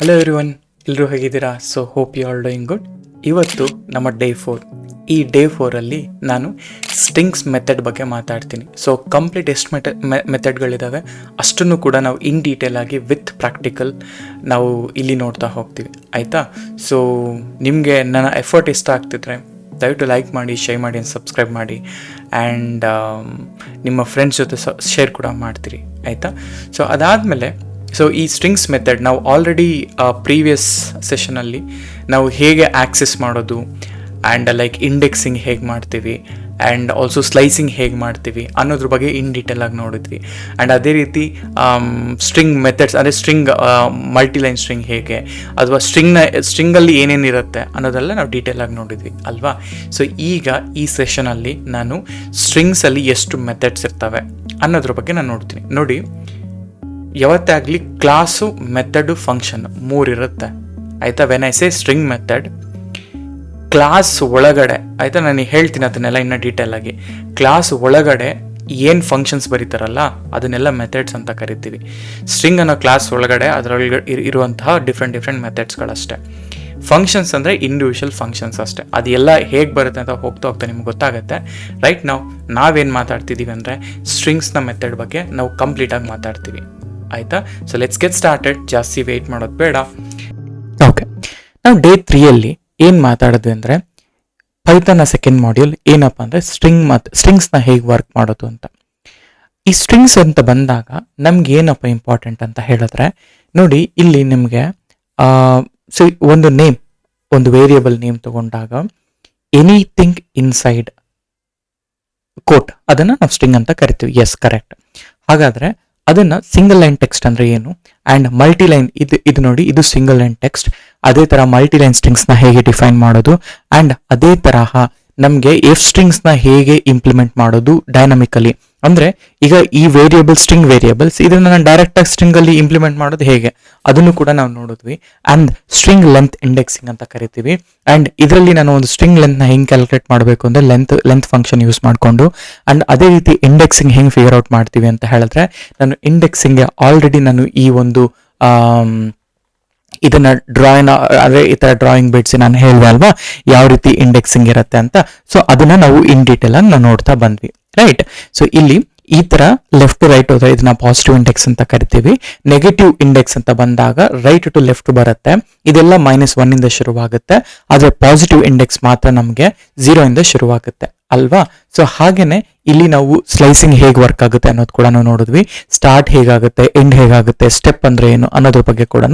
Hello everyone, ಎಲ್ಲರೂ ಹೇಗಿದ್ದೀರಾ? So hope you all doing good. ಇವತ್ತು ನಮ್ಮ ಡೇ 4. ಈ ಡೇ 4ಅಲ್ಲಿ ನಾನು ಸ್ಟ್ರಿಂಗ್ಸ್ ಮೆಥಡ್ ಬಗ್ಗೆ ಮಾತಾಡ್ತೀನಿ. ಸೊ ಕಂಪ್ಲೀಟ್ ಎಷ್ಟು ಮೆಥಡ್ಗಳಿದ್ದಾವೆ ಅಷ್ಟನ್ನು ಕೂಡ ನಾವು ಇನ್ ಡೀಟೇಲ್ ಆಗಿ ವಿತ್ ಪ್ರಾಕ್ಟಿಕಲ್ ನಾವು ಇಲ್ಲಿ ನೋಡ್ತಾ ಹೋಗ್ತೀವಿ, ಆಯಿತಾ? ಸೊ ನಿಮಗೆ ನನ್ನ ಎಫರ್ಟ್ ಇಷ್ಟ ಆಗ್ತಿದ್ರೆ ದಯವಿಟ್ಟು ಲೈಕ್ ಮಾಡಿ, ಶೇರ್ ಮಾಡಿ, ಸಬ್ಸ್ಕ್ರೈಬ್ ಮಾಡಿ ಆ್ಯಂಡ್ ನಿಮ್ಮ ಫ್ರೆಂಡ್ಸ್ ಜೊತೆ ಶೇರ್ ಕೂಡ ಮಾಡ್ತೀರಿ, ಆಯಿತಾ? ಸೊ ಅದಾದಮೇಲೆ ಈ ಸ್ಟ್ರಿಂಗ್ಸ್ ಮೆಥಡ್ ನಾವು ಆಲ್ರೆಡಿ ಪ್ರೀವಿಯಸ್ ಸೆಷನಲ್ಲಿ ನಾವು ಹೇಗೆ ಆಕ್ಸೆಸ್ ಮಾಡೋದು ಆ್ಯಂಡ್ ಲೈಕ್ ಇಂಡೆಕ್ಸಿಂಗ್ ಹೇಗೆ ಮಾಡ್ತೀವಿ ಆ್ಯಂಡ್ ಆಲ್ಸೋ ಸ್ಲೈಸಿಂಗ್ ಹೇಗೆ ಮಾಡ್ತೀವಿ ಅನ್ನೋದ್ರ ಬಗ್ಗೆ ಇನ್ ಡೀಟೇಲ್ ಆಗಿ ನೋಡಿದ್ವಿ. ಆ್ಯಂಡ್ ಅದೇ ರೀತಿ ಸ್ಟ್ರಿಂಗ್ ಮೆಥಡ್ಸ್ ಅಂದರೆ ಸ್ಟ್ರಿಂಗ್ ಮಲ್ಟಿಲೈನ್ ಸ್ಟ್ರಿಂಗ್ ಹೇಗೆ ಅಥವಾ ಸ್ಟ್ರಿಂಗಲ್ಲಿ ಏನೇನಿರುತ್ತೆ ಅನ್ನೋದೆಲ್ಲ ನಾವು ಡೀಟೇಲ್ ಆಗಿ ನೋಡಿದ್ವಿ ಅಲ್ವಾ? ಸೊ ಈಗ ಈ ಸೆಷನಲ್ಲಿ ನಾನು ಸ್ಟ್ರಿಂಗ್ಸಲ್ಲಿ ಎಷ್ಟು ಮೆಥಡ್ಸ್ ಇರ್ತವೆ ಅನ್ನೋದ್ರ ಬಗ್ಗೆ ನಾನು ನೋಡ್ತೀನಿ. ನೋಡಿ, ಯಾವತ್ತೇ ಆಗಲಿ ಕ್ಲಾಸು, ಮೆಥಡು, ಫಂಕ್ಷನ್ 3 ಇರುತ್ತೆ, ಆಯಿತಾ? When I say string method, class ಒಳಗಡೆ, ಆಯಿತಾ, ನಾನು ಹೇಳ್ತೀನಿ ಅದನ್ನೆಲ್ಲ ಇನ್ನೂ ಡೀಟೇಲ್ ಆಗಿ. ಕ್ಲಾಸ್ ಒಳಗಡೆ ಏನು ಫಂಕ್ಷನ್ಸ್ ಬರೀತಾರಲ್ಲ ಅದನ್ನೆಲ್ಲ ಮೆಥಡ್ಸ್ ಅಂತ ಕರಿತೀವಿ. ಸ್ಟ್ರಿಂಗ್ ಅನ್ನೋ ಕ್ಲಾಸ್ ಒಳಗಡೆ ಅದರೊಳಗಡೆ ಇರುವಂತಹ ಡಿಫ್ರೆಂಟ್ ಮೆಥಡ್ಸ್ಗಳಷ್ಟೇ. ಫಂಕ್ಷನ್ಸ್ ಅಂದರೆ ಇಂಡಿವಿಜುವಲ್ ಫಂಕ್ಷನ್ಸ್ ಅಷ್ಟೇ. ಅದೆಲ್ಲ ಹೇಗೆ ಬರುತ್ತೆ ಅಂತ ಹೋಗ್ತಾ ನಿಮ್ಗೆ ಗೊತ್ತಾಗುತ್ತೆ. ರೈಟ್ ನಾವೇನು ಮಾತಾಡ್ತಿದ್ದೀವಿ ಅಂದರೆ ಸ್ಟ್ರಿಂಗ್ಸ್ನ ಮೆಥಡ್ ಬಗ್ಗೆ ನಾವು ಕಂಪ್ಲೀಟಾಗಿ ಮಾತಾಡ್ತೀವಿ, ಆಯಿತಾ? So let's get started. ಜಾಸ್ತಿ ವೆಯ್ಟ್ ಮಾಡೋದು ಬೇಡ. ಓಕೆ, ನಾವು ಡೇ 3ಅಲ್ಲಿ ಏನು ಮಾತಾಡೋದು ಅಂದರೆ ಪೈಥಾನ್ನ ಸೆಕೆಂಡ್ ಮಾಡ್ಯೂಲ್ ಏನಪ್ಪ ಅಂದರೆ ಸ್ಟ್ರಿಂಗ್ಸ್ನ ಹೇಗೆ ವರ್ಕ್ ಮಾಡೋದು ಅಂತ. ಈ ಸ್ಟ್ರಿಂಗ್ಸ್ ಅಂತ ಬಂದಾಗ ನಮ್ಗೆ ಏನಪ್ಪ ಇಂಪಾರ್ಟೆಂಟ್ ಅಂತ ಹೇಳಿದ್ರೆ, ನೋಡಿ ಇಲ್ಲಿ ನಿಮಗೆ ಒಂದು ನೇಮ್, ಒಂದು ವೇರಿಯಬಲ್ ನೇಮ್ ತಗೊಂಡಾಗ ಎನಿಥಿಂಗ್ ಇನ್ಸೈಡ್ ಕೋಟ್ ಅದನ್ನು ನಾವು ಸ್ಟ್ರಿಂಗ್ ಅಂತ ಕರಿತೀವಿ. Yes, correct. ಹಾಗಾದರೆ ಅದನ್ನು ಸಿಂಗಲ್ ಲೈನ್ ಟೆಕ್ಸ್ಟ್ ಅಂದರೆ ಏನು ಆ್ಯಂಡ್ ಮಲ್ಟಿಲೈನ್ ಇದು ನೋಡಿ, ಇದು ಸಿಂಗಲ್ ಲೈನ್ ಟೆಕ್ಸ್ಟ್. ಅದೇ ಥರ ಮಲ್ಟಿಲೈನ್ ಸ್ಟ್ರಿಂಗ್ಸ್ನ ಹೇಗೆ ಡಿಫೈನ್ ಮಾಡೋದು ಆ್ಯಂಡ್ ಅದೇ ತರಹ ನಮಗೆ ಎಫ್ ಸ್ಟ್ರಿಂಗ್ಸ್ನ ಹೇಗೆ ಇಂಪ್ಲಿಮೆಂಟ್ ಮಾಡೋದು ಡೈನಮಿಕಲಿ. ಅಂದರೆ ಈಗ ಈ ಸ್ಟ್ರಿಂಗ್ ವೇರಿಯಬಲ್ಸ್ ಇದನ್ನು ನಾನು ಡೈರೆಕ್ಟಾಗಿ ಸ್ಟ್ರಿಂಗಲ್ಲಿ ಇಂಪ್ಲಿಮೆಂಟ್ ಮಾಡೋದು ಹೇಗೆ ಅದನ್ನು ಕೂಡ ನಾವು ನೋಡಿದ್ವಿ. ಆ್ಯಂಡ್ ಸ್ಟ್ರಿಂಗ್ ಲೆಂತ್ ಇಂಡೆಕ್ಸಿಂಗ್ ಅಂತ ಕರಿತೀವಿ. ಆ್ಯಂಡ್ ಇದರಲ್ಲಿ ನಾನು ಒಂದು ಸ್ಟ್ರಿಂಗ್ ಲೆಂತ್ನ ಹೆಂಗೆ ಕ್ಯಾಲ್ಕುಲೇಟ್ ಮಾಡಬೇಕು ಅಂದರೆ ಲೆಂತ್ ಫಂಕ್ಷನ್ ಯೂಸ್ ಮಾಡಿಕೊಂಡು, ಆ್ಯಂಡ್ ಅದೇ ರೀತಿ ಇಂಡೆಕ್ಸಿಂಗ್ ಹೆಂಗೆ ಫಿಗರ್ ಔಟ್ ಮಾಡ್ತೀವಿ ಅಂತ ಹೇಳಿದ್ರೆ, ನಾನು ಇಂಡೆಕ್ಸಿಂಗ್ಗೆ ಆಲ್ರೆಡಿ ನಾನು ಈ ಒಂದು ಇದನ್ನ ಅಂದರೆ ಈ ಥರ ಡ್ರಾಯಿಂಗ್ ಬಿಡ್ಸಿ ನಾನು ಹೇಳಿದೆ ಅಲ್ವಾ ಯಾವ ರೀತಿ ಇಂಡೆಕ್ಸಿಂಗ್ ಇರುತ್ತೆ ಅಂತ. ಸೊ ಅದನ್ನ ನಾವು ಇನ್ ಡೀಟೇಲ್ ಆಗಿ ನಾವು ನೋಡ್ತಾ ಬಂದ್ವಿ, ರೈಟ್? ಸೊ ಇಲ್ಲಿ ಈ ತರ ಲೆಫ್ಟ್ ಟು ರೈಟ್ ಹೋದ್ರೆ ಇದನ್ನ ಪಾಸಿಟಿವ್ ಇಂಡೆಕ್ಸ್ ಅಂತ ಕರಿತೀವಿ. ನೆಗೆಟಿವ್ ಇಂಡೆಕ್ಸ್ ಅಂತ ಬಂದಾಗ ರೈಟ್ ಟು ಲೆಫ್ಟ್ ಬರುತ್ತೆ. ಇದೆಲ್ಲ -1 ಇಂದ ಶುರುವಾಗುತ್ತೆ, ಆದರೆ ಪಾಸಿಟಿವ್ ಇಂಡೆಕ್ಸ್ ಮಾತ್ರ ನಮಗೆ 0 ಇಂದ ಶುರುವಾಗುತ್ತೆ ಅಲ್ವಾ? ಸೊ ಹಾಗೇನೆ ಇಲ್ಲಿ ನಾವು ಸ್ಲೈಸಿಂಗ್ ಹೇಗೆ ವರ್ಕ್ ಆಗುತ್ತೆ ಅನ್ನೋದು ಕೂಡ ನಾವು ನೋಡಿದ್ವಿ. ಸ್ಟಾರ್ಟ್ ಹೇಗಾಗುತ್ತೆ, ಎಂಡ್ ಹೇಗಾಗುತ್ತೆ, ಸ್ಟೆಪ್ ಅಂದ್ರೆ ಏನು ಅನ್ನೋದ್ರ ಬಗ್ಗೆ ಕೂಡ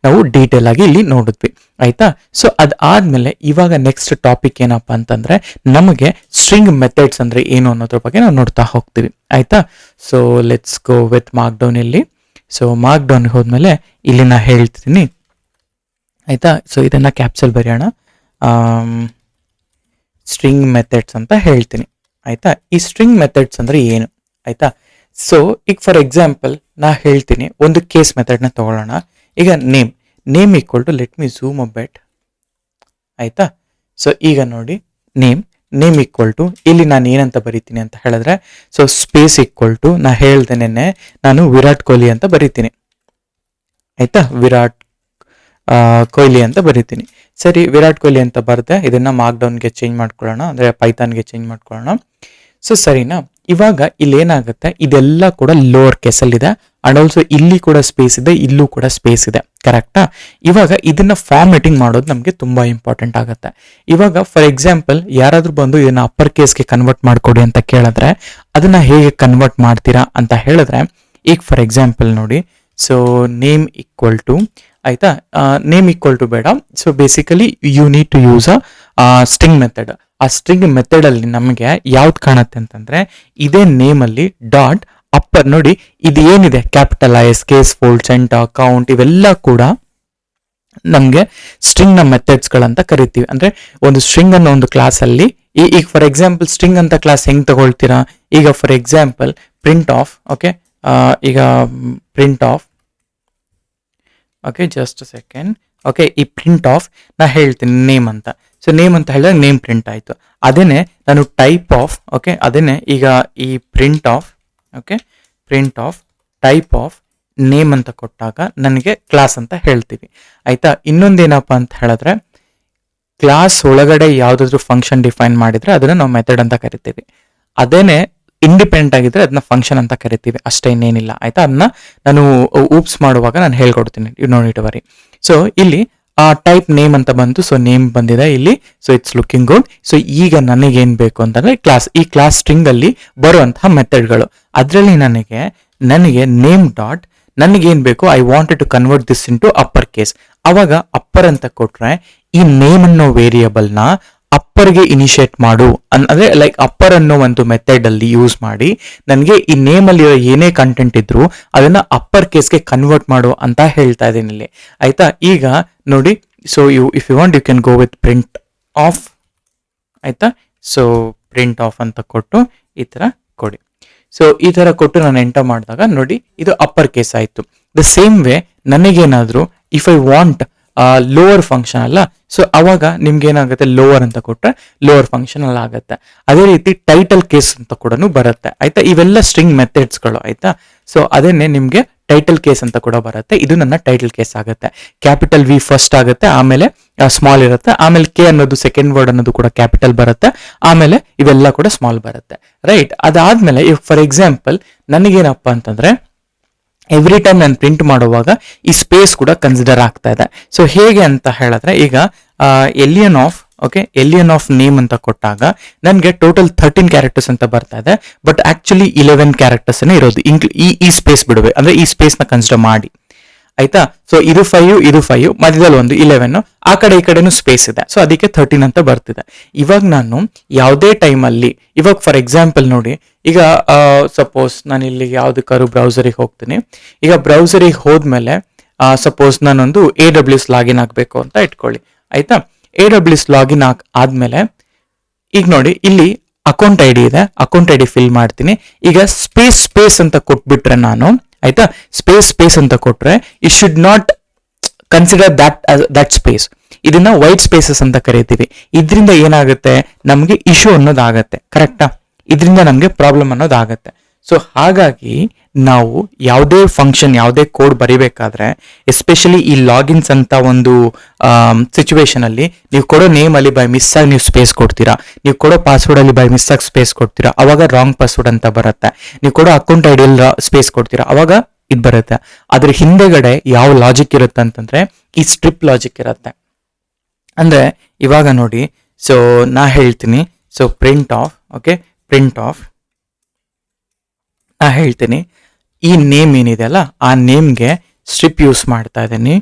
ನಾವು ಡೀಟೇಲ್ ಆಗಿ ಇಲ್ಲಿ ನೋಡಿದ್ವಿ, ಆಯ್ತಾ? ಸೊ ಅದಾದ್ಮೇಲೆ ಇವಾಗ ನೆಕ್ಸ್ಟ್ ಟಾಪಿಕ್ ಏನಪ್ಪಾ ಅಂತಂದ್ರೆ ನಮಗೆ ಸ್ಟ್ರಿಂಗ್ ಮೆಥಡ್ಸ್ ಅಂದ್ರೆ ಏನು ಅನ್ನೋದ್ರ ಬಗ್ಗೆ ನಾವು ನೋಡ್ತಾ ಹೋಗ್ತೀವಿ, ಆಯ್ತಾ? So let's go with mark down. ಇಲ್ಲಿ ಸೊ ಮಾರ್ಕ್ ಡೌನ್ ಹೋದ್ಮೇಲೆ ಇಲ್ಲಿ ನಾ ಹೇಳ್ತೀನಿ, ಆಯ್ತಾ? ಸೊ ಇದನ್ನ ಕ್ಯಾಪ್ಸಲ್ ಬರೆಯೋಣ. ಸ್ಟ್ರಿಂಗ್ ಮೆಥಡ್ಸ್ ಅಂತ ಹೇಳ್ತೀನಿ, ಆಯ್ತಾ? ಈ ಸ್ಟ್ರಿಂಗ್ ಮೆಥಡ್ಸ್ ಅಂದ್ರೆ ಏನು, ಆಯ್ತಾ? ಸೊ ಈಗ ಫಾರ್ ಎಕ್ಸಾಂಪಲ್ ನಾ ಹೇಳ್ತೀನಿ, ಒಂದು ಕೇಸ್ ಮೆಥಡ್ನ ತಗೊಳ್ಳೋಣ. ಈಗ name equal to, let me zoom a bit, ಆಯ್ತಾ? ಸೊ ಈಗ ನೋಡಿ, ನೇಮ್ ಈಕ್ವಲ್ ಟು, ಇಲ್ಲಿ ನಾನು ಏನಂತ ಬರೀತೀನಿ ಅಂತ ಹೇಳಿದ್ರೆ, ಸೊ ಸ್ಪೇಸ್ ಈಕ್ವಲ್ ಟು, ನಾ ಹೇಳ್ದೇನೆ ನಾನು ವಿರಾಟ್ ಕೊಹ್ಲಿ ಅಂತ ಬರೀತೀನಿ, ಆಯ್ತಾ? ವಿರಾಟ್ ಕೊಹ್ಲಿ ಅಂತ ಬರೀತೀನಿ. ಸರಿ, ವಿರಾಟ್ ಕೊಹ್ಲಿ ಅಂತ ಬರೆದೆ. ಇದನ್ನ ಮಾರ್ಕ್ ಡೌನ್ಗೆ ಚೇಂಜ್ ಮಾಡ್ಕೊಳ್ಳೋಣ, ಅಂದರೆ ಪೈಥಾನ್ಗೆ ಚೇಂಜ್ ಮಾಡ್ಕೊಳ್ಳೋಣ. ಸೊ ಸರಿನಾ? ಇವಾಗ ಇಲ್ಲಿ ಏನಾಗುತ್ತೆ, ಇದೆಲ್ಲ ಕೂಡ ಲೋವರ್ ಕೇಸಲ್ಲಿದೆ ಅಂಡ್ ಆಲ್ಸೋ ಇಲ್ಲಿ ಕೂಡ ಸ್ಪೇಸ್ ಇದೆ, ಇಲ್ಲೂ ಕೂಡ ಸ್ಪೇಸ್ ಇದೆ, ಕರೆಕ್ಟಾ? ಇವಾಗ ಇದನ್ನ ಫಾರ್ಮೆಟಿಂಗ್ ಮಾಡೋದು ನಮಗೆ ತುಂಬಾ ಇಂಪಾರ್ಟೆಂಟ್ ಆಗುತ್ತೆ. ಇವಾಗ ಫಾರ್ ಎಕ್ಸಾಂಪಲ್ ಯಾರಾದ್ರೂ ಬಂದು ಇದನ್ನ ಅಪ್ಪರ್ ಕೇಸ್ಗೆ ಕನ್ವರ್ಟ್ ಮಾಡ್ಕೊಡಿ ಅಂತ ಕೇಳಿದ್ರೆ ಅದನ್ನ ಹೇಗೆ ಕನ್ವರ್ಟ್ ಮಾಡ್ತೀರಾ ಅಂತ ಹೇಳಿದ್ರೆ, ಈಗ ಫಾರ್ ಎಕ್ಸಾಂಪಲ್ ನೋಡಿ, ಸೊ ನೇಮ್ ಈಕ್ವಲ್ ಟು, ಆಯ್ತಾ? ನೇಮ್ ಈಕ್ವಲ್ ಟು ಬೇಡ. So basically you need to use a string method. ಆ ಸ್ಟ್ರಿಂಗ್ ಮೆಥಡ್ ಅಲ್ಲಿ ನಮಗೆ ಯಾವ್ದು ಕಾಣುತ್ತೆ ಅಂತಂದ್ರೆ, ಇದೇ ನೇಮ್ ಅಲ್ಲಿ ಡಾಟ್ ಅಪ್ಪರ್ ನೋಡಿ, ಇದು ಏನಿದೆ capital ice, case, fold, centre, count, ಇವೆಲ್ಲ ಕೂಡ ನಮಗೆ ಸ್ಟ್ರಿಂಗ್ ನ ಮೆಥಡ್ಸ್ ಗಳಂತ ಕರಿತೀವಿ. ಅಂದ್ರೆ ಒಂದು ಸ್ಟ್ರಿಂಗ್ ಅನ್ನೋ ಒಂದು ಕ್ಲಾಸ್ ಅಲ್ಲಿ ಈಗ ಫಾರ್ ಎಕ್ಸಾಂಪಲ್ ಸ್ಟ್ರಿಂಗ್ ಅಂತ ಕ್ಲಾಸ್ ಹೆಂಗ್ ತಗೊಳ್ತೀರಾ? ಈಗ for example print of, okay, ಈಗ print of, okay, just a second. Okay, ಈ ಪ್ರಿಂಟ್ ಆಫ್ ನಾ ಹೇಳ್ತೀನಿ ನೇಮ್ ಅಂತ. ಸೊ ನೇಮ್ ಅಂತ ಹೇಳಿದ್ರೆ ನೇಮ್ ಪ್ರಿಂಟ್ ಆಯಿತು. ಅದೇನೆ ನಾನು ಟೈಪ್ ಆಫ್, ಓಕೆ, ಅದೇನೆ ಈಗ ಈ print of, okay, print of type of name ಅಂತ ಕೊಟ್ಟಾಗ ನನಗೆ ಕ್ಲಾಸ್ ಅಂತ ಹೇಳ್ತೀವಿ. ಆಯ್ತಾ, ಇನ್ನೊಂದೇನಪ್ಪ ಅಂತ ಹೇಳಿದ್ರೆ ಕ್ಲಾಸ್ ಒಳಗಡೆ ಯಾವುದಾದ್ರೂ ಫಂಕ್ಷನ್ ಡಿಫೈನ್ ಮಾಡಿದ್ರೆ ಅದನ್ನ ನಾವು ಮೆಥಡ್ ಅಂತ ಕರಿತೀವಿ. ಅದೇನೆ ಇಂಡಿಪೆಂಡೆಂಟ್ ಆಗಿದ್ರೆ ಅದನ್ನ ಫಂಕ್ಷನ್ ಅಂತ ಕರಿತೀವಿ, ಅಷ್ಟೇ, ಇನ್ನೇನಿಲ್ಲ. ಆಯ್ತಾ, ಅದನ್ನ ನಾನು ಊಪ್ಸ್ ಮಾಡುವಾಗ ನಾನು ಹೇಳ್ಕೊಡ್ತೀನಿ, you don't need to worry. So ಇಲ್ಲಿ ಟೈಪ್ ನೇಮ್ ಅಂತ ಬಂತು, ಸೊ ನೇಮ್ ಬಂದಿದೆ ಇಲ್ಲಿ, so it's looking good. So ಈಗ ನನಗೇನ್ ಬೇಕು ಅಂತಂದ್ರೆ ಕ್ಲಾಸ್, ಈ ಕ್ಲಾಸ್ ಸ್ಟ್ರಿಂಗ್ ಅಲ್ಲಿ ಬರುವಂತಹ ಮೆಥಡ್ಗಳು, ಅದರಲ್ಲಿ ನನಗೆ ನೇಮ್ ಡಾಟ್ ನನಗೇನ್ ಬೇಕು, I wanted to convert this into upper case. ಅವಾಗ ಅಪ್ಪರ್ ಅಂತ ಕೊಟ್ರೆ ಈ ನೇಮ್ ಅನ್ನೋ ವೇರಿಯಬಲ್ ನ ಅಪ್ಪರ್ಗೆ ಇನಿಷಿಯೇಟ್ ಮಾಡು ಅಂದ್ರೆ ಲೈಕ್ ಅಪ್ಪರ್ ಅನ್ನೋ ಒಂದು ಮೆಥಡ್ ಅಲ್ಲಿ ಯೂಸ್ ಮಾಡಿ ನನಗೆ ಈ ನೇಮ್ ಅಲ್ಲಿ ಏನೇ ಕಂಟೆಂಟ್ ಇದ್ರು ಅದನ್ನ ಅಪ್ಪರ್ ಕೇಸ್ಗೆ ಕನ್ವರ್ಟ್ ಮಾಡು ಅಂತ ಹೇಳ್ತಾ ಇದ್ದೀನಿ ಇಲ್ಲಿ. ಆಯ್ತಾ, ಈಗ ನೋಡಿ, so if you want you can go with print of. ಆಯ್ತಾ, ಸೊ ಪ್ರಿಂಟ್ ಆಫ್ ಅಂತ ಕೊಟ್ಟು ಈ ತರ ಕೊಡಿ. ಸೊ ಈ ತರ ಕೊಟ್ಟು ನಾನು ಎಂಟರ್ ಮಾಡಿದಾಗ ನೋಡಿ ಇದು ಅಪ್ಪರ್ ಕೇಸ್ ಆಯ್ತು. ದ ಸೇಮ್ ವೇ ನನಗೇನಾದ್ರು if I want lower function ಅಲ್ಲ, ಸೊ ಅವಾಗ ನಿಮ್ಗೆ ಏನಾಗುತ್ತೆ, ಲೋವರ್ ಅಂತ ಕೊಟ್ರೆ ಲೋವರ್ ಫಂಕ್ಷನ್ ಅಲ್ಲ ಆಗುತ್ತೆ. ಅದೇ ರೀತಿ ಟೈಟಲ್ ಕೇಸ್ ಅಂತ ಕೂಡ ಬರುತ್ತೆ. ಆಯ್ತಾ, ಇವೆಲ್ಲ ಸ್ಟ್ರಿಂಗ್ ಮೆಥಡ್ಸ್ಗಳು. ಆಯ್ತಾ, ಸೊ ಅದೇನೆ ನಿಮ್ಗೆ ಟೈಟಲ್ ಕೇಸ್ ಅಂತ ಕೂಡ ಬರುತ್ತೆ. ಇದು ನನ್ನ ಟೈಟಲ್ ಕೇಸ್ ಆಗುತ್ತೆ. ಕ್ಯಾಪಿಟಲ್ ವಿ ಫಸ್ಟ್ ಆಗುತ್ತೆ, ಆಮೇಲೆ ಸ್ಮಾಲ್ ಇರುತ್ತೆ, ಆಮೇಲೆ ಕೆ ಅನ್ನೋದು ಸೆಕೆಂಡ್ ವರ್ಡ್ ಅನ್ನೋದು ಕೂಡ ಕ್ಯಾಪಿಟಲ್ ಬರುತ್ತೆ, ಆಮೇಲೆ ಇವೆಲ್ಲ ಕೂಡ ಸ್ಮಾಲ್ ಬರುತ್ತೆ. ರೈಟ್, ಅದಾದ್ಮೇಲೆ ಫಾರ್ ಎಕ್ಸಾಂಪಲ್ ನನಗೇನಪ್ಪ ಅಂತಂದ್ರೆ ಎವ್ರಿ ಟೈಮ್ ನಾನು ಪ್ರಿಂಟ್ ಮಾಡುವಾಗ ಈ ಸ್ಪೇಸ್ ಕೂಡ ಕನ್ಸಿಡರ್ ಆಗ್ತಾ ಇದೆ. ಸೊ ಹೇಗೆ ಅಂತ ಹೇಳಿದ್ರೆ ಈಗ ಎಲಿಯನ್ ಆಫ್ ನೇಮ್ ಅಂತ ಕೊಟ್ಟಾಗ ನನಗೆ ಟೋಟಲ್ 13 ಕ್ಯಾರೆಕ್ಟರ್ಸ್ ಅಂತ ಬರ್ತಾ ಇದೆ, ಬಟ್ ಆಕ್ಚುಲಿ 11 ಕ್ಯಾರೆಕ್ಟರ್ಸ್ ಇರೋದು. ಈ ಸ್ಪೇಸ್ ಬಿಡುವೆ ಅಂದ್ರೆ ಈ ಸ್ಪೇಸ್ ನ ಕನ್ಸಿಡರ್ ಮಾಡಿ. ಆಯ್ತಾ, ಸೊ ಇದು 5 ಮಧ್ಯದಲ್ಲಿ ಒಂದು 11, ಆ ಕಡೆ ಈ ಕಡೆನೂ ಸ್ಪೇಸ್ ಇದೆ, ಸೊ ಅದಕ್ಕೆ 13 ಅಂತ ಬರ್ತಿದೆ. ಇವಾಗ ನಾನು ಯಾವುದೇ ಟೈಮಲ್ಲಿ ಇವಾಗ ಫಾರ್ ಎಕ್ಸಾಂಪಲ್ ನೋಡಿ, ಈಗ ಸಪೋಸ್ ನಾನು ಇಲ್ಲಿ ಯಾವ್ದಕ್ಕಾದ್ರು ಬ್ರೌಸರಿಗೆ ಹೋಗ್ತೀನಿ. ಈಗ ಬ್ರೌಸರಿಗೆ ಹೋದ್ಮೇಲೆ ಸಪೋಸ್ ನಾನೊಂದು AWS ಲಾಗಿನ್ ಆಗಬೇಕು ಅಂತ ಇಟ್ಕೊಳ್ಳಿ. ಆಯ್ತಾ, AWS ಲಾಗಿನ್ ಆದ್ಮೇಲೆ ಈಗ ನೋಡಿ ಇಲ್ಲಿ ಅಕೌಂಟ್ ಐ ಡಿ ಇದೆ, ಅಕೌಂಟ್ ಐ ಡಿ ಫಿಲ್ ಮಾಡ್ತೀನಿ. ಈಗ ಸ್ಪೇಸ್ ಅಂತ ಕೊಟ್ಬಿಟ್ರೆ ನಾನು, ಆಯ್ತಾ, ಸ್ಪೇಸ್ ಅಂತ ಕೊಟ್ರೆ it should not consider that space. ಇದನ್ನ ವೈಟ್ ಸ್ಪೇಸಸ್ ಅಂತ ಕರಿತೀವಿ. ಇದರಿಂದ ಏನಾಗುತ್ತೆ, ನಮ್ಗೆ ಇಶ್ಯೂ ಅನ್ನೋದಾಗತ್ತೆ. ಕರೆಕ್ಟಾ, ಇದರಿಂದ ನಮ್ಗೆ ಪ್ರಾಬ್ಲಮ್ ಅನ್ನೋದಾಗತ್ತೆ. ಸೊ ಹಾಗಾಗಿ ನಾವು ಯಾವುದೇ ಫಂಕ್ಷನ್ ಯಾವುದೇ ಕೋಡ್ ಬರಿಬೇಕಾದ್ರೆ ಎಸ್ಪೆಷಲಿ ಈ ಲಾಗಿನ್ಸ್ ಅಂತ ಒಂದು ಸಿಚುವೇಶನ್ ಅಲ್ಲಿ ನೀವು ಕೊಡೋ ನೇಮ್ ಅಲ್ಲಿ ಬೈ ಮಿಸ್ ಆಗಿ ನೀವು ಸ್ಪೇಸ್ ಕೊಡ್ತೀರಾ, ನೀವು ಕೊಡೋ ಪಾಸ್ವರ್ಡ್ ಅಲ್ಲಿ ಬೈ ಮಿಸ್ ಆಗಿ ಸ್ಪೇಸ್ ಕೊಡ್ತೀರಾ, ಅವಾಗ ರಾಂಗ್ ಪಾಸ್ವರ್ಡ್ ಅಂತ ಬರುತ್ತೆ. ನೀವು ಕೊಡೋ ಅಕೌಂಟ್ ಐ ಡಿ ಅಲ್ಲಿ ಸ್ಪೇಸ್ ಕೊಡ್ತೀರಾ, ಅವಾಗ ಇದು ಬರುತ್ತೆ. ಅದ್ರ ಹಿಂದೆಗಡೆ ಯಾವ ಲಾಜಿಕ್ ಇರುತ್ತೆ ಅಂತಂದ್ರೆ ಈ ಸ್ಟ್ರಿಪ್ ಲಾಜಿಕ್ ಇರುತ್ತೆ. ಅಂದ್ರೆ ಇವಾಗ ನೋಡಿ, ಸೊ ನಾ ಹೇಳ್ತೀನಿ, ಸೊ ಪ್ರಿಂಟ್ ಆಫ್ ನಾ ಹೇಳ್ತೀನಿ ಈ ನೇಮ್ ಏನಿದೆ ಅಲ್ಲ ಆ ನೇಮ್ಗೆ ಸ್ಟ್ರಿಪ್ ಯೂಸ್ ಮಾಡ್ತಾ ಇದ್ದೀನಿ.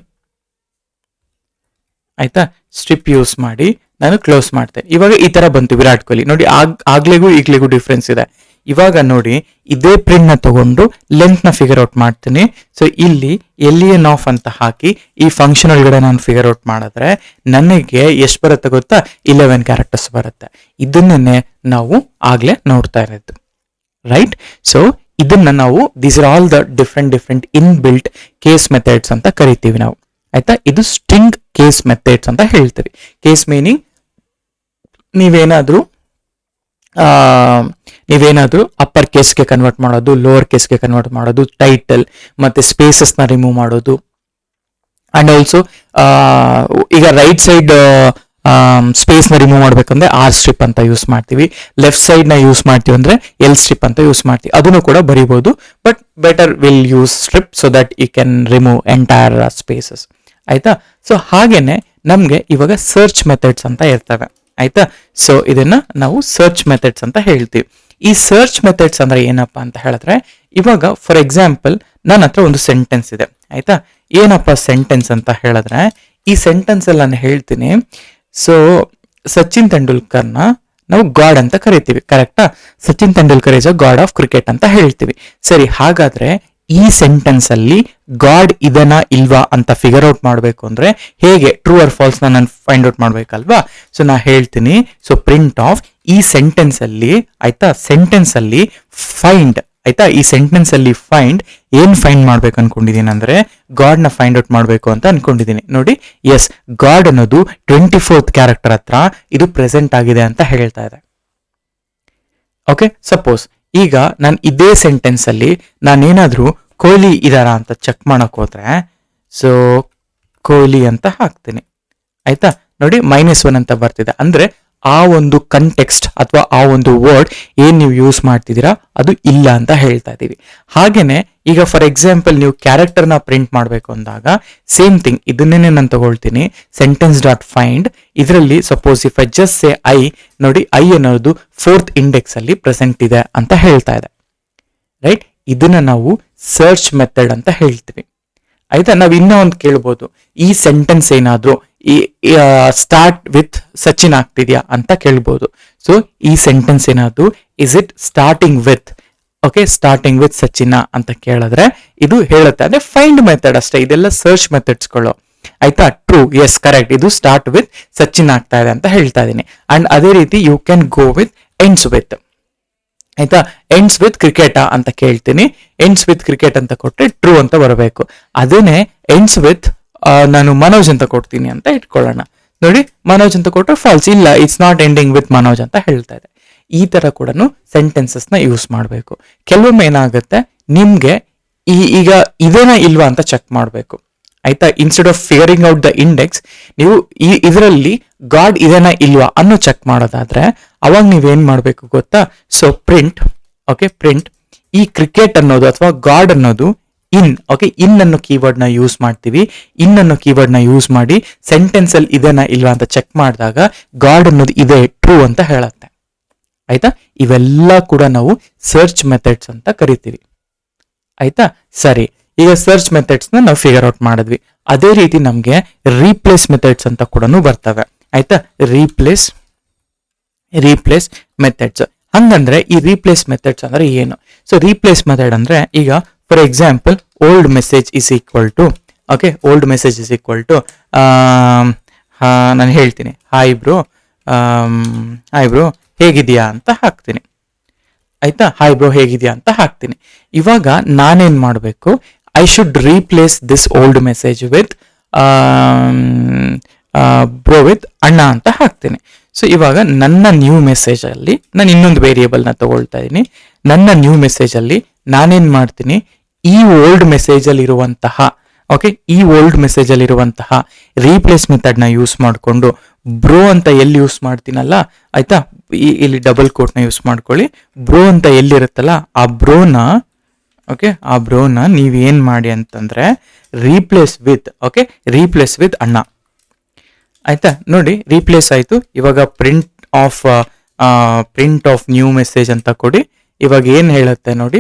ಆಯ್ತಾ, ಸ್ಟ್ರಿಪ್ ಯೂಸ್ ಮಾಡಿ ನಾನು ಕ್ಲೋಸ್ ಮಾಡ್ತೇನೆ. ಇವಾಗ ಈ ತರ ಬಂತು ವಿರಾಟ್ ಕೊಹ್ಲಿ ನೋಡಿ, ಆಗ್ಲಿಗೂ ಈಗ್ಲಿಗೂ ಡಿಫ್ರೆನ್ಸ್ ಇದೆ. ಇವಾಗ ನೋಡಿ ಇದೇ ಪ್ರಿಂಟ್ ನ ತಗೊಂಡು ಲೆಂತ್ ನ ಫಿಗರ್ ಔಟ್ ಮಾಡ್ತೀನಿ. ಸೊ ಇಲ್ಲಿ ಎಲಿಯನ್ ಆಫ್ ಅಂತ ಹಾಕಿ ಈ ಫಂಕ್ಷನ್ ಒಳಗಡೆ ನಾನು ಫಿಗರ್ ಔಟ್ ಮಾಡಿದ್ರೆ ನನಗೆ ಎಷ್ಟು ಬರುತ್ತೆ ಗೊತ್ತಾ, 11 ಕ್ಯಾರೆಕ್ಟರ್ಸ್ ಬರುತ್ತೆ. ಇದನ್ನೇ ನಾವು ಆಗ್ಲೇ ನೋಡ್ತಾ ಇರೋದು. ರೈಟ್, ಸೊ ಇದನ್ನ ನಾವು these are all the different in built case methods ಅಂತ ಕರಿತೀವಿ ನಾವು. ಆಯ್ತಾ, ಇದು ಸ್ಟ್ರಿಂಗ್ ಕೇಸ್ ಮೆಥಡ್ಸ್ ಅಂತ ಹೇಳ್ತೀವಿ. ಕೇಸ್ ಮೀನಿಂಗ್ ನೀವೇನಾದ್ರೂ ಅಪ್ಪರ್ ಕೇಸ್ಗೆ ಕನ್ವರ್ಟ್ ಮಾಡೋದು, ಲೋವರ್ ಕೇಸ್ಗೆ ಕನ್ವರ್ಟ್ ಮಾಡೋದು, ಟೈಟಲ್ ಮತ್ತೆ ಸ್ಪೇಸಸ್ ನ ರಿಮೂವ್ ಮಾಡೋದು. ಅಂಡ್ ಆಲ್ಸೋ ಈಗ ರೈಟ್ ಸೈಡ್ ಸ್ಪೇಸ್ ನ ರಿಮೂವ್ ಮಾಡ್ಬೇಕಂದ್ರೆ ಆರ್ ಸ್ಟ್ರಿಪ್ ಅಂತ ಯೂಸ್ ಮಾಡ್ತೀವಿ, ಲೆಫ್ಟ್ ಸೈಡ್ ನ ಯೂಸ್ ಮಾಡ್ತೀವಿ ಅಂದ್ರೆ ಎಲ್ ಸ್ಟ್ರಿಪ್ ಅಂತ ಯೂಸ್ ಮಾಡ್ತೀವಿ. ಅದನ್ನು ಕೂಡ ಬರಿಬಹುದು, but better will use strip so that you can remove entire spaces. ಆಯ್ತಾ, ಸೊ ಹಾಗೇನೆ ನಮ್ಗೆ ಇವಾಗ ಸರ್ಚ್ ಮೆಥಡ್ಸ್ ಅಂತ ಇರ್ತವೆ. ಆಯ್ತಾ, ಸೊ ಇದನ್ನ ನಾವು ಸರ್ಚ್ ಮೆಥಡ್ಸ್ ಅಂತ ಹೇಳ್ತೀವಿ. ಈ ಸರ್ಚ್ ಮೆಥಡ್ಸ್ ಅಂದ್ರೆ ಏನಪ್ಪಾ ಅಂತ ಹೇಳಿದ್ರೆ, ಇವಾಗ ಫಾರ್ ಎಕ್ಸಾಂಪಲ್ ನನ್ನ ಹತ್ರ ಒಂದು ಸೆಂಟೆನ್ಸ್ ಇದೆ. ಆಯ್ತಾ, ಏನಪ್ಪಾ ಸೆಂಟೆನ್ಸ್ ಅಂತ ಹೇಳಿದ್ರೆ, ಈ ಸೆಂಟೆನ್ಸ್ ಅಲ್ಲಿ ನಾನು ಹೇಳ್ತೀನಿ, ಸೊ ಸಚಿನ್ ತೆಂಡೂಲ್ಕರ್ನ ನಾವು ಗಾಡ್ ಅಂತ ಕರಿತೀವಿ. ಕರೆಕ್ಟಾ, Sachin Tendulkar is a god of cricket ಅಂತ ಹೇಳ್ತೀವಿ. ಸರಿ, ಹಾಗಾದ್ರೆ ಈ ಸೆಂಟೆನ್ಸ್ ಅಲ್ಲಿ ಗಾಡ್ ಇದನ್ನ ಇಲ್ವಾ ಅಂತ ಫಿಗರ್ ಔಟ್ ಮಾಡಬೇಕು ಅಂದ್ರೆ ಹೇಗೆ, ಟ್ರೂ ಆರ್ ಫಾಲ್ಸ್ ನಾನು ಫೈಂಡ್ ಔಟ್ ಮಾಡ್ಬೇಕಲ್ವಾ. ಸೊ ನಾ ಹೇಳ್ತೀನಿ, ಸೊ ಪ್ರಿಂಟ್ ಆಫ್ ಈ ಸೆಂಟೆನ್ಸ್ ಅಲ್ಲಿ, ಆಯ್ತಾ, ಸೆಂಟೆನ್ಸ್ ಅಲ್ಲಿ ಫೈಂಡ್, ಆಯ್ತಾ, ಈ ಸೆಂಟೆನ್ಸ್ ಅಲ್ಲಿ ಫೈಂಡ್ ಏನ್ ಫೈಂಡ್ ಮಾಡ್ಬೇಕು ಅನ್ಕೊಂಡಿದೀನಿ ಅಂದ್ರೆ ಗಾಡ್ ನ ಫೈಂಡ್ ಔಟ್ ಮಾಡ್ಬೇಕು ಅಂತ ಅನ್ಕೊಂಡಿದೀನಿ. ನೋಡಿ, ಎಸ್, ಗಾಡ್ ಅನ್ನೋದು 24th ಕ್ಯಾರೆಕ್ಟರ್ ಹತ್ರ ಇದು ಪ್ರೆಸೆಂಟ್ ಆಗಿದೆ ಅಂತ ಹೇಳ್ತಾ ಇದೆ. ಓಕೆ, ಸಪೋಸ್ ಈಗ ನಾನು ಇದೇ ಸೆಂಟೆನ್ಸ್ ಅಲ್ಲಿ ನಾನೇನಾದ್ರೂ ಕೊಹ್ಲಿ ಇದಾರ ಅಂತ ಚೆಕ್ ಮಾಡಕ್ ಹೋದ್ರೆ ಸೊ ಕೊಹ್ಲಿ ಅಂತ ಹಾಕ್ತೀನಿ. ಆಯ್ತಾ, ನೋಡಿ -1 ಅಂತ ಬರ್ತಿದೆ. ಅಂದ್ರೆ ಆ ಒಂದು ಕಂಟೆಕ್ಸ್ಟ್ ಅಥವಾ ಆ ಒಂದು ವರ್ಡ್ ಏನ್ ನೀವು ಯೂಸ್ ಮಾಡ್ತಿದ್ದೀರಾ ಅದು ಇಲ್ಲ ಅಂತ ಹೇಳ್ತಾ ಇದೀವಿ. ಹಾಗೇನೆ ಈಗ ಫಾರ್ ಎಕ್ಸಾಂಪಲ್ ನೀವು ಕ್ಯಾರೆಕ್ಟರ್ನ ಪ್ರಿಂಟ್ ಮಾಡಬೇಕು ಅಂದಾಗ ಸೇಮ್ ಥಿಂಗ್, ಇದನ್ನೇ ನಾನು ತಗೊಳ್ತೀನಿ ಸೆಂಟೆನ್ಸ್ ಡಾಟ್ ಫೈಂಡ್. ಇದರಲ್ಲಿ suppose if I just say I, ನೋಡಿ ಐ ಅನ್ನೋದು 4th ಇಂಡೆಕ್ಸ್ ಅಲ್ಲಿ ಪ್ರೆಸೆಂಟ್ ಇದೆ ಅಂತ ಹೇಳ್ತಾ ಇದೆ, ರೈಟ್. ಇದನ್ನ ನಾವು ಸರ್ಚ್ ಮೆಥಡ್ ಅಂತ ಹೇಳ್ತೀವಿ. ಆಯ್ತಾ, ನಾವ್ ಇನ್ನೂ ಒಂದು ಕೇಳ್ಬೋದು, ಈ ಸೆಂಟೆನ್ಸ್ ಏನಾದ್ರು ಸ್ಟಾರ್ಟ್ ವಿತ್ ಸಚಿನ್ ಆಗ್ತಿದ್ಯಾ ಅಂತ ಕೇಳ್ಬೋದು. ಸೊ ಈ ಸೆಂಟೆನ್ಸ್ ಏನಾದ್ರು is it starting with, okay, starting with Sachin ಅಂತ ಕೇಳಿದ್ರೆ ಇದು ಹೇಳುತ್ತೆ. ಅಂದ್ರೆ ಫೈಂಡ್ ಮೆಥಡ್ ಅಷ್ಟೇ, ಇದೆಲ್ಲ ಸರ್ಚ್ ಮೆಥಡ್ಸ್ಗಳು. ಆಯ್ತಾ, ಟ್ರೂ, ಎಸ್ ಕರೆಕ್ಟ್, ಇದು ಸ್ಟಾರ್ಟ್ ವಿತ್ ಸಚಿನ್ ಆಗ್ತಾ ಇದೆ ಅಂತ ಹೇಳ್ತಾ ಇದೀನಿ. ಅಂಡ್ ಅದೇ ರೀತಿ you can go with ends with. ಆಯ್ತಾ, ಎಂಡ್ಸ್ ವಿತ್ ಕ್ರಿಕೆಟ್ ಅಂತ ಕೇಳ್ತೀನಿ, ಎಂಡ್ಸ್ ವಿತ್ ಕ್ರಿಕೆಟ್ ಅಂತ ಕೊಟ್ಟರೆ ಟ್ರೂ ಅಂತ ಬರಬೇಕು. ಅದೇನೆ ಎಂಡ್ಸ್ ವಿತ್ ನಾನು ಮನೋಜ್ ಅಂತ ಕೊಡ್ತೀನಿ ಅಂತ ಇಟ್ಕೊಳ್ಳೋಣ. ನೋಡಿ ಮನೋಜ್ ಅಂತ ಕೊಟ್ಟರೆ ಫಾಲ್ಸ್, ಇಲ್ಲ it's not ending with Manoj ಅಂತ ಹೇಳ್ತಾ ಇದೆ. ಈ ತರ ಕೂಡ ಸೆಂಟೆನ್ಸಸ್ ನ ಯೂಸ್ ಮಾಡಬೇಕು. ಕೆಲವೊಮ್ಮೆ ಏನಾಗುತ್ತೆ ನಿಮ್ಗೆ ಈಗ ಇದೇನಾ ಇಲ್ವಾ ಅಂತ ಚೆಕ್ ಮಾಡಬೇಕು. ಆಯ್ತಾ, instead of figuring out the index ನೀವು ಇದರಲ್ಲಿ ಗಾಡ್ ಇದೇನಾ ಇಲ್ವಾ ಅನ್ನೋ ಚೆಕ್ ಮಾಡೋದಾದ್ರೆ ಅವಾಗ ನೀವೇನ್ ಮಾಡ್ಬೇಕು ಗೊತ್ತಾ? ಸೊ ಪ್ರಿಂಟ್, ಓಕೆ, ಪ್ರಿಂಟ್ ಈ ಕ್ರಿಕೆಟ್ ಅನ್ನೋದು ಅಥವಾ ಗಾಡ್ ಅನ್ನೋದು ಓಕೆ, ಇನ್ ಅನ್ನೋ ಕೀವರ್ಡ್ ನ ಯೂಸ್ ಮಾಡ್ತೀವಿ. ಇನ್ ಅನ್ನೋ ಕೀವರ್ಡ್ ನ ಯೂಸ್ ಮಾಡಿ ಸೆಂಟೆನ್ಸ್ ಅಲ್ಲಿ ಇದೇನಾ ಇಲ್ವಾ ಅಂತ ಚೆಕ್ ಮಾಡಿದಾಗ ಗಾಡ್ ಅನ್ನೋದು ಇದೆ, ಟ್ರೂ ಅಂತ ಹೇಳತ್ತೆ. ಆಯ್ತಾ, ಇವೆಲ್ಲ ಕೂಡ ನಾವು ಸರ್ಚ್ ಮೆಥಡ್ಸ್ ಅಂತ ಕರಿತೀವಿ. ಆಯ್ತಾ, ಸರಿ, ಈಗ ಸರ್ಚ್ ಮೆಥಡ್ಸ್ ನ ನಾವು ಫಿಗರ್ ಔಟ್ ಮಾಡಿದ್ವಿ. ಅದೇ ರೀತಿ ನಮ್ಗೆ ರೀಪ್ಲೇಸ್ ಮೆಥಡ್ಸ್ ಅಂತ ಕೂಡ ಬರ್ತವೆ. ಆಯ್ತಾ, ರೀಪ್ಲೇಸ್ ಮೆಥಡ್ಸ್. ಹಂಗಂದ್ರೆ ಈ ರೀಪ್ಲೇಸ್ ಮೆಥಡ್ಸ್ ಅಂದ್ರೆ ಏನು? ಸೊ ರೀಪ್ಲೇಸ್ ಮೆಥಡ್ ಅಂದ್ರೆ ಈಗ for example old message is equal to, okay, old message is equal to ನಾನು ಹೇಳ್ತೀನಿ ಹಾಯ್ ಬ್ರೋ ಹೇಗಿದೆಯಾ ಅಂತ ಹಾಕ್ತೀನಿ. ಆಯ್ತಾ, ಹಾಯ್ ಬ್ರೋ ಹೇಗಿದೆಯಾ ಅಂತ ಹಾಕ್ತೀನಿ. ಇವಾಗ ನಾನೇನ್ ಮಾಡಬೇಕು? I should replace this old message with bro with ಅಣ್ಣ ಅಂತ ಹಾಕ್ತೀನಿ. ಸೊ ಇವಾಗ ನನ್ನ ನ್ಯೂ ಮೆಸೇಜ್ ಅಲ್ಲಿ ನಾನು ಇನ್ನೊಂದು ವೇರಿಯೇಬಲ್ ನ ತಗೊಳ್ತಾ ಇದ್ದೀನಿ. ನನ್ನ ನ್ಯೂ ಮೆಸೇಜ್ ಅಲ್ಲಿ ನಾನೇನ್ ಮಾಡ್ತೀನಿ, ಈ ಓಲ್ಡ್ ಮೆಸೇಜ್ ಅಲ್ಲಿ ಇರುವಂತಹ, ಓಕೆ, ಈ ಓಲ್ಡ್ ಮೆಸೇಜ್ ಅಲ್ಲಿ ಇರುವಂತಹ ರೀಪ್ಲೇಸ್ ಮೆಥಡ್ ನ ಯೂಸ್ ಮಾಡಿಕೊಂಡು ಬ್ರೋ ಅಂತ ಎಲ್ಲಿ ಯೂಸ್ ಮಾಡ್ತೀನಲ್ಲ, ಆಯ್ತಾ, ಇಲ್ಲಿ ಡಬಲ್ ಕೋಟ್ ನ ಯೂಸ್ ಮಾಡ್ಕೊಳ್ಳಿ. ಬ್ರೋ ಅಂತ ಎಲ್ಲಿರುತ್ತಲ್ಲ ಆ ಬ್ರೋನ, ಓಕೆ, ಆ ಬ್ರೋನ ನೀವ್ ಏನ್ ಮಾಡಿ ಅಂತಂದ್ರೆ replace with, okay, replace with ಅಣ್ಣ. ಆಯ್ತಾ, ನೋಡಿ ರೀಪ್ಲೇಸ್ ಆಯ್ತು. ಇವಾಗ ಪ್ರಿಂಟ್ ಆಫ್ ನ್ಯೂ ಮೆಸೇಜ್ ಅಂತ ಕೊಡಿ. ಇವಾಗ ಏನ್ ಹೇಳುತ್ತೆ ನೋಡಿ,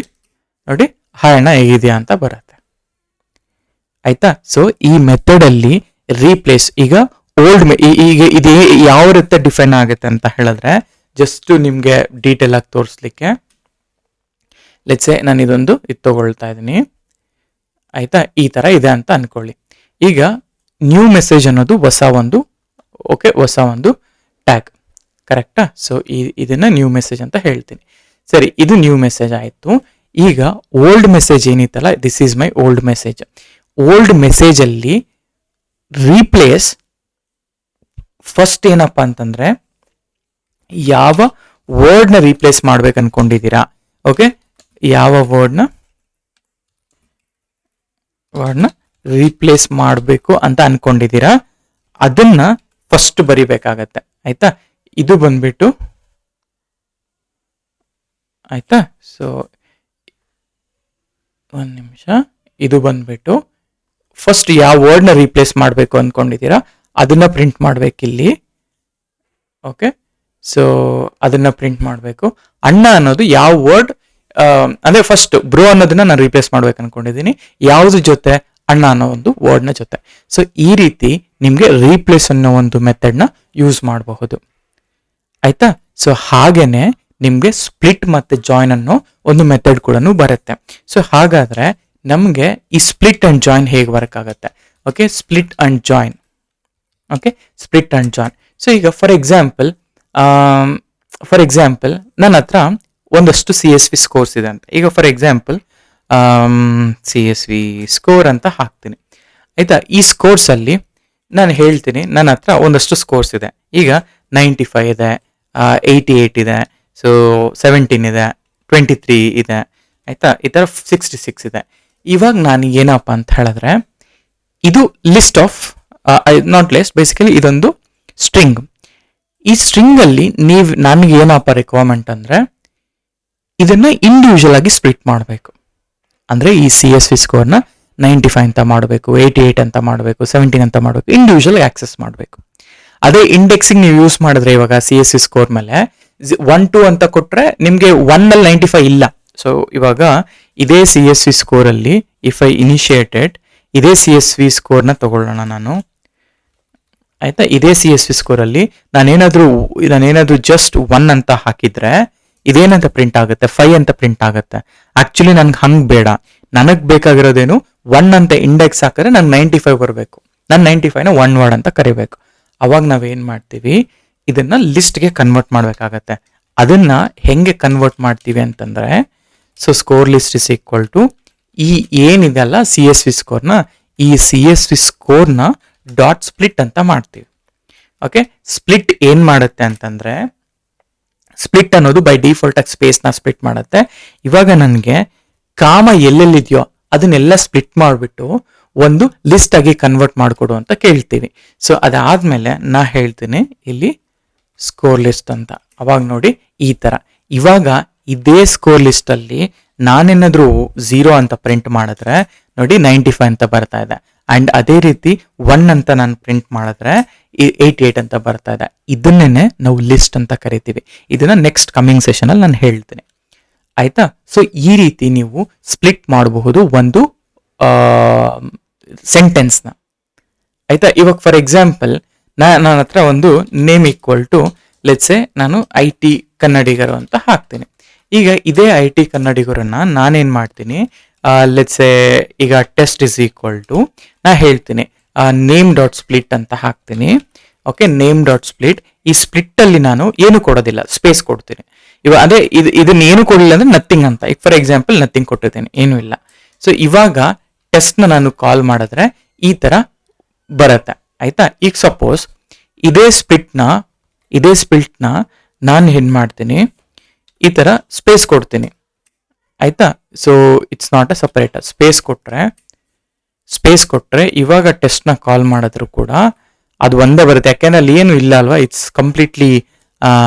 ಹಾಯ್ ಅಣ್ಣ ಹೇಗಿದೆಯಾ ಅಂತ ಬರುತ್ತೆ. ಆಯ್ತಾ, ಸೊ ಈ ಮೆಥಡ್ ಅಲ್ಲಿ ರೀಪ್ಲೇಸ್ ಈಗ ಓಲ್ಡ್ ಈಗ ಇದು ಯಾವ ರೀತಿ ಡಿಫೈನ್ ಆಗುತ್ತೆ ಅಂತ ಹೇಳಿದ್ರೆ ಜಸ್ಟ್ ನಿಮ್ಗೆ ಡೀಟೇಲ್ ಆಗಿ ತೋರಿಸ್ಲಿಕ್ಕೆ ಲೆಟ್ಸೆ ನಾನು ಇದು ತಗೊಳ್ತಾ ಇದ್ದೀನಿ. ಆಯ್ತಾ, ಈ ತರ ಇದೆ ಅಂತ ಅನ್ಕೊಳ್ಳಿ. ಈಗ ನ್ಯೂ ಮೆಸೇಜ್ ಅನ್ನೋದು ಹೊಸ ಒಂದು ಟ್ಯಾಗ್, ಕರೆಕ್ಟಾ? ಸೊ ಇದನ್ನ ನ್ಯೂ ಮೆಸೇಜ್ ಅಂತ ಹೇಳ್ತೀನಿ. ಸರಿ, ಇದು ನ್ಯೂ ಮೆಸೇಜ್ ಆಯ್ತು. ಈಗ ಓಲ್ಡ್ ಮೆಸೇಜ್ ಏನಿತ್ತಲ್ಲ, this is my old message. Old message ಅಲ್ಲಿ ರೀಪ್ಲೇಸ್ ಫಸ್ಟ್ ಏನಪ್ಪಾ ಅಂತಂದ್ರೆ ಯಾವ ವರ್ಡ್ ನ ರೀಪ್ಲೇಸ್ ಮಾಡ್ಬೇಕು ಅನ್ಕೊಂಡಿದ್ದೀರಾ, ಓಕೆ, ಯಾವ ವರ್ಡ್ ನ ರೀಪ್ಲೇಸ್ ಮಾಡಬೇಕು ಅಂತ ಅನ್ಕೊಂಡಿದ್ದೀರಾ ಅದನ್ನ ಫಸ್ಟ್ ಬರಿಬೇಕಾಗತ್ತೆ. ಆಯ್ತಾ, ಇದು ಬಂದ್ಬಿಟ್ಟು, ಆಯ್ತಾ, ಸೊ ಒಂದ್ ನಿಮಿಷ, ಇದು ಬಂದ್ಬಿಟ್ಟು ಫಸ್ಟ್ ಯಾವ ವರ್ಡ್ ನ ರೀಪ್ಲೇಸ್ ಮಾಡಬೇಕು ಅನ್ಕೊಂಡಿದ್ದೀರಾ ಅದನ್ನ ಪ್ರಿಂಟ್ ಮಾಡ್ಬೇಕಿಲ್ಲಿ. ಓಕೆ, ಸೊ ಅದನ್ನ ಪ್ರಿಂಟ್ ಮಾಡಬೇಕು. ಅಣ್ಣ ಅನ್ನೋದು ಯಾವ ವರ್ಡ್ ಅಂದ್ರೆ ಫಸ್ಟ್ ಬ್ರೋ ಅನ್ನೋದನ್ನ ನಾನು ರೀಪ್ಲೇಸ್ ಮಾಡ್ಬೇಕು ಅನ್ಕೊಂಡಿದ್ದೀನಿ. ಯಾವ್ದು ಜೊತೆ? ಅಣ್ಣ ಅನ್ನೋ ಒಂದು ವರ್ಡ್ ನ ಜೊತೆ. ಸೊ ಈ ರೀತಿ ನಿಮ್ಗೆ ರೀಪ್ಲೇಸ್ ಅನ್ನೋ ಒಂದು ಮೆಥಡ್ ನ ಯೂಸ್ ಮಾಡಬಹುದು. ಆಯ್ತಾ, ಸೊ ಹಾಗೇನೆ ನಿಮ್ಗೆ ಸ್ಪ್ಲಿಟ್ ಮತ್ತೆ ಜಾಯಿನ್ ಅನ್ನೋ ಒಂದು ಮೆಥಡ್ ಕೂಡ ಬರುತ್ತೆ. ಸೊ ಹಾಗಾದ್ರೆ ನಮ್ಗೆ ಈ ಸ್ಪ್ಲಿಟ್ ಅಂಡ್ ಜಾಯಿನ್ ಹೇಗೆ ವರ್ಕ್ ಆಗುತ್ತೆ? Okay, split and join. Okay, split and join. So ಈಗ ಫಾರ್ ಎಕ್ಸಾಂಪಲ್ ನನ್ನ ಹತ್ರ ಒಂದಷ್ಟು CSV ಸ್ಕೋರ್ಸ್ ಇದೆ ಅಂತ. ಈಗ ಫಾರ್ ಎಕ್ಸಾಂಪಲ್ CSV ಸ್ಕೋರ್ ಅಂತ ಹಾಕ್ತೀನಿ. ಆಯ್ತಾ, ಈ ಸ್ಕೋರ್ಸ್ ಅಲ್ಲಿ ನಾನು ಹೇಳ್ತೀನಿ ನನ್ನ ಹತ್ರ ಒಂದಷ್ಟು ಸ್ಕೋರ್ಸ್ ಇದೆ. ಈಗ 95 ಇದೆ, 88 ಇದೆ, ಸೊ 17 ಇದೆ, 23 ಇದೆ. ಆಯ್ತಾ, ಈ ತರ 66 ಇದೆ. ಇವಾಗ ನಾನು ಏನಪ್ಪ ಅಂತ ಹೇಳಿದ್ರೆ, ಇದು list of not list, basically ಇದೊಂದು ಸ್ಟ್ರಿಂಗ್. ಈ ಸ್ಟ್ರಿಂಗ್ ಅಲ್ಲಿ ನನಗೆ ಏನಪ್ಪ ರಿಕ್ವೈರ್ಮೆಂಟ್ ಅಂದ್ರೆ, ಇದನ್ನ ಇಂಡಿವಿಜುವಲ್ ಆಗಿ ಸ್ಪ್ಲಿಟ್ ಮಾಡಬೇಕು. ಅಂದ್ರೆ ಈ CSV ಸ್ಕೋರ್ನ 95 ಅಂತ ಮಾಡಬೇಕು, 88 ಅಂತ ಮಾಡಬೇಕು, 17 ಅಂತ ಮಾಡಬೇಕು, ಇಂಡಿವಿಜುವಲ್ ಆಕ್ಸೆಸ್ ಮಾಡಬೇಕು. ಅದೇ ಇಂಡೆಕ್ಸಿಂಗ್ ನೀವು ಯೂಸ್ ಮಾಡಿದ್ರೆ ಇವಾಗ CSV ಸ್ಕೋರ್ ಮೇಲೆ 1 2 ಅಂತ ಕೊಟ್ರೆ ನಿಮ್ಗೆ 1 ಅಲ್ಲಿ 95 ಇಲ್ಲ. ಸೊ ಇವಾಗ ಇದೇ CSV ಸ್ಕೋರ್ ಅಲ್ಲಿ ಇಫ್ ಐ ಇನಿಷಿಯೇಟೆಡ್, ಇದೇ CSV ಸ್ಕೋರ್ನ ತಗೊಳ್ಳೋಣ ನಾನು. ಆಯ್ತಾ, ಇದೇ CSV ಸ್ಕೋರ್ ಅಲ್ಲಿ ನಾನೇನಾದ್ರೂ ಜಸ್ಟ್ 1 ಅಂತ ಹಾಕಿದ್ರೆ ಇದೇನಂತ ಪ್ರಿಂಟ್ ಆಗುತ್ತೆ, 5 ಅಂತ ಪ್ರಿಂಟ್ ಆಗುತ್ತೆ. ಆಕ್ಚುಲಿ ನನ್ಗೆ ಹಂಗ್ ಬೇಡ. ನನಗ್ ಬೇಕಾಗಿರೋದೇನು 1 ಅಂತ ಇಂಡೆಕ್ಸ್ ಹಾಕಿದ್ರೆ ನಂಗೆ 95 ಬರಬೇಕು. ನಾನು 95ನ 1 ವರ್ಡ್ ಅಂತ ಕರಿಬೇಕು. ಅವಾಗ ನಾವೇನ್ ಮಾಡ್ತೀವಿ, ಇದನ್ನ ಲಿಸ್ಟ್ಗೆ ಕನ್ವರ್ಟ್ ಮಾಡ್ಬೇಕಾಗತ್ತೆ. ಅದನ್ನ ಹೆಂಗೆ ಕನ್ವರ್ಟ್ ಮಾಡ್ತೀವಿ ಅಂತಂದ್ರೆ, so score list is equal to ಈ ಏನಿದೆಲ್ಲ CSV ಸ್ಕೋರ್ನ, ಈ CSV ಸ್ಕೋರ್ನ ಡಾಟ್ ಸ್ಪ್ಲಿಟ್ ಅಂತ ಮಾಡ್ತೀವಿ. ಓಕೆ, ಸ್ಪ್ಲಿಟ್ ಏನ್ ಮಾಡುತ್ತೆ ಅಂತಂದ್ರೆ, ಸ್ಪ್ಲಿಟ್ ಅನ್ನೋದು ಬೈ ಡಿಫಾಲ್ಟ್ ಆಗಿ ಸ್ಪೇಸ್ ನ ಸ್ಪ್ಲಿಟ್ ಮಾಡುತ್ತೆ. ಇವಾಗ ನನಗೆ ಕಾಮ ಎಲ್ಲೆಲ್ಲಿದೆಯೋ ಅದನ್ನೆಲ್ಲ ಸ್ಪ್ಲಿಟ್ ಮಾಡಿಬಿಟ್ಟು ಒಂದು ಲಿಸ್ಟ್ ಆಗಿ ಕನ್ವರ್ಟ್ ಮಾಡಿಕೊಡು ಅಂತ ಕೇಳ್ತೀವಿ. ಸೊ ಅದಾದ್ಮೇಲೆ ನಾ ಹೇಳ್ತೀನಿ ಇಲ್ಲಿ ಸ್ಕೋರ್ ಲಿಸ್ಟ್ ಅಂತ. ಅವಾಗ ನೋಡಿ ಈ ತರ. ಇವಾಗ ಇದೇ ಸ್ಕೋರ್ ಲಿಸ್ಟ್ ಅಲ್ಲಿ ನಾನೇನಾದ್ರೂ 0 ಅಂತ ಪ್ರಿಂಟ್ ಮಾಡಿದ್ರೆ ನೋಡಿ 95 ಅಂತ ಬರ್ತಾ ಇದೆ. ಅಂಡ್ ಅದೇ ರೀತಿ 1 ಅಂತ ನಾನು ಪ್ರಿಂಟ್ ಮಾಡಿದ್ರೆ 88 ಅಂತ ಬರ್ತಾ ಇದೆ. ಇದನ್ನೇ ನಾವು ಲಿಸ್ಟ್ ಅಂತ ಕರಿತೀವಿ. ಇದನ್ನ ನೆಕ್ಸ್ಟ್ ಕಮಿಂಗ್ ಸೆಷನ್ ಅಲ್ಲಿ ನಾನು ಹೇಳ್ತೀನಿ. ಆಯ್ತಾ? ಸೊ ಈ ರೀತಿ ನೀವು ಸ್ಪ್ಲಿಟ್ ಮಾಡಬಹುದು ಒಂದು ಸೆಂಟೆನ್ಸ್ನ. ಆಯ್ತಾ? ಇವಾಗ ಫಾರ್ ಎಕ್ಸಾಂಪಲ್ ನನ್ನ ಹತ್ರ ಒಂದು ನೇಮ್ ಈಕ್ವಲ್ ಟು ಲೆಟ್ಸೆ ನಾನು IT ಕನ್ನಡಿಗರು ಅಂತ ಹಾಕ್ತೀನಿ. ಈಗ ಇದೇ IT ಕನ್ನಡಿಗರನ್ನ ನಾನೇನ್ ಮಾಡ್ತೀನಿ, ಲೆಟ್ಸೆ ಈಗ ಟೆಸ್ಟ್ ಇಸ್ ಈಕ್ವಲ್ ಟು ನಾ ಹೇಳ್ತೀನಿ ನೇಮ್ ಡಾಟ್ ಸ್ಪ್ಲಿಟ್ ಅಂತ ಹಾಕ್ತೀನಿ. Okay, name dot split. ಈ ಸ್ಪ್ಲಿಟ್ ಅಲ್ಲಿ ನಾನು ಏನು ಕೊಡೋದಿಲ್ಲ, ಸ್ಪೇಸ್ ಕೊಡ್ತೀನಿ. ಇವಾಗ ಅದೇ ಇದನ್ನ ಏನು ಕೊಡಲಿಲ್ಲ ಅಂದ್ರೆ ನಥಿಂಗ್ ಅಂತ. ಈಗ ಫಾರ್ ಎಕ್ಸಾಂಪಲ್ ನಥಿಂಗ್ ಕೊಟ್ಟಿದ್ದೀನಿ, ಏನೂ ಇಲ್ಲ. ಸೊ ಇವಾಗ ಟೆಸ್ಟ್ ನ ನಾನು ಕಾಲ್ ಮಾಡಿದ್ರೆ ಈ ತರ ಬರುತ್ತೆ. ಆಯ್ತಾ? ಈಗ ಸಪೋಸ್ ಇದೇ ಸ್ಪ್ಲಿಟ್ ನ ನಾನು ಏನ್ ಮಾಡ್ತೀನಿ, ಈ ತರ ಸ್ಪೇಸ್ ಕೊಡ್ತೀನಿ. ಆಯ್ತಾ? So it's not a separator. Space ಕೊಟ್ರೆ ಇವಾಗ ಟೆಸ್ಟ್ ನ ಕಾಲ್ ಮಾಡಿದ್ರು ಕೂಡ ಅದು ಒಂದೇ ಬರುತ್ತೆ. ಯಾಕೆಂದ್ರೆ ಅಲ್ಲಿ ಏನು ಇಲ್ಲ ಅಲ್ವಾ, it's completely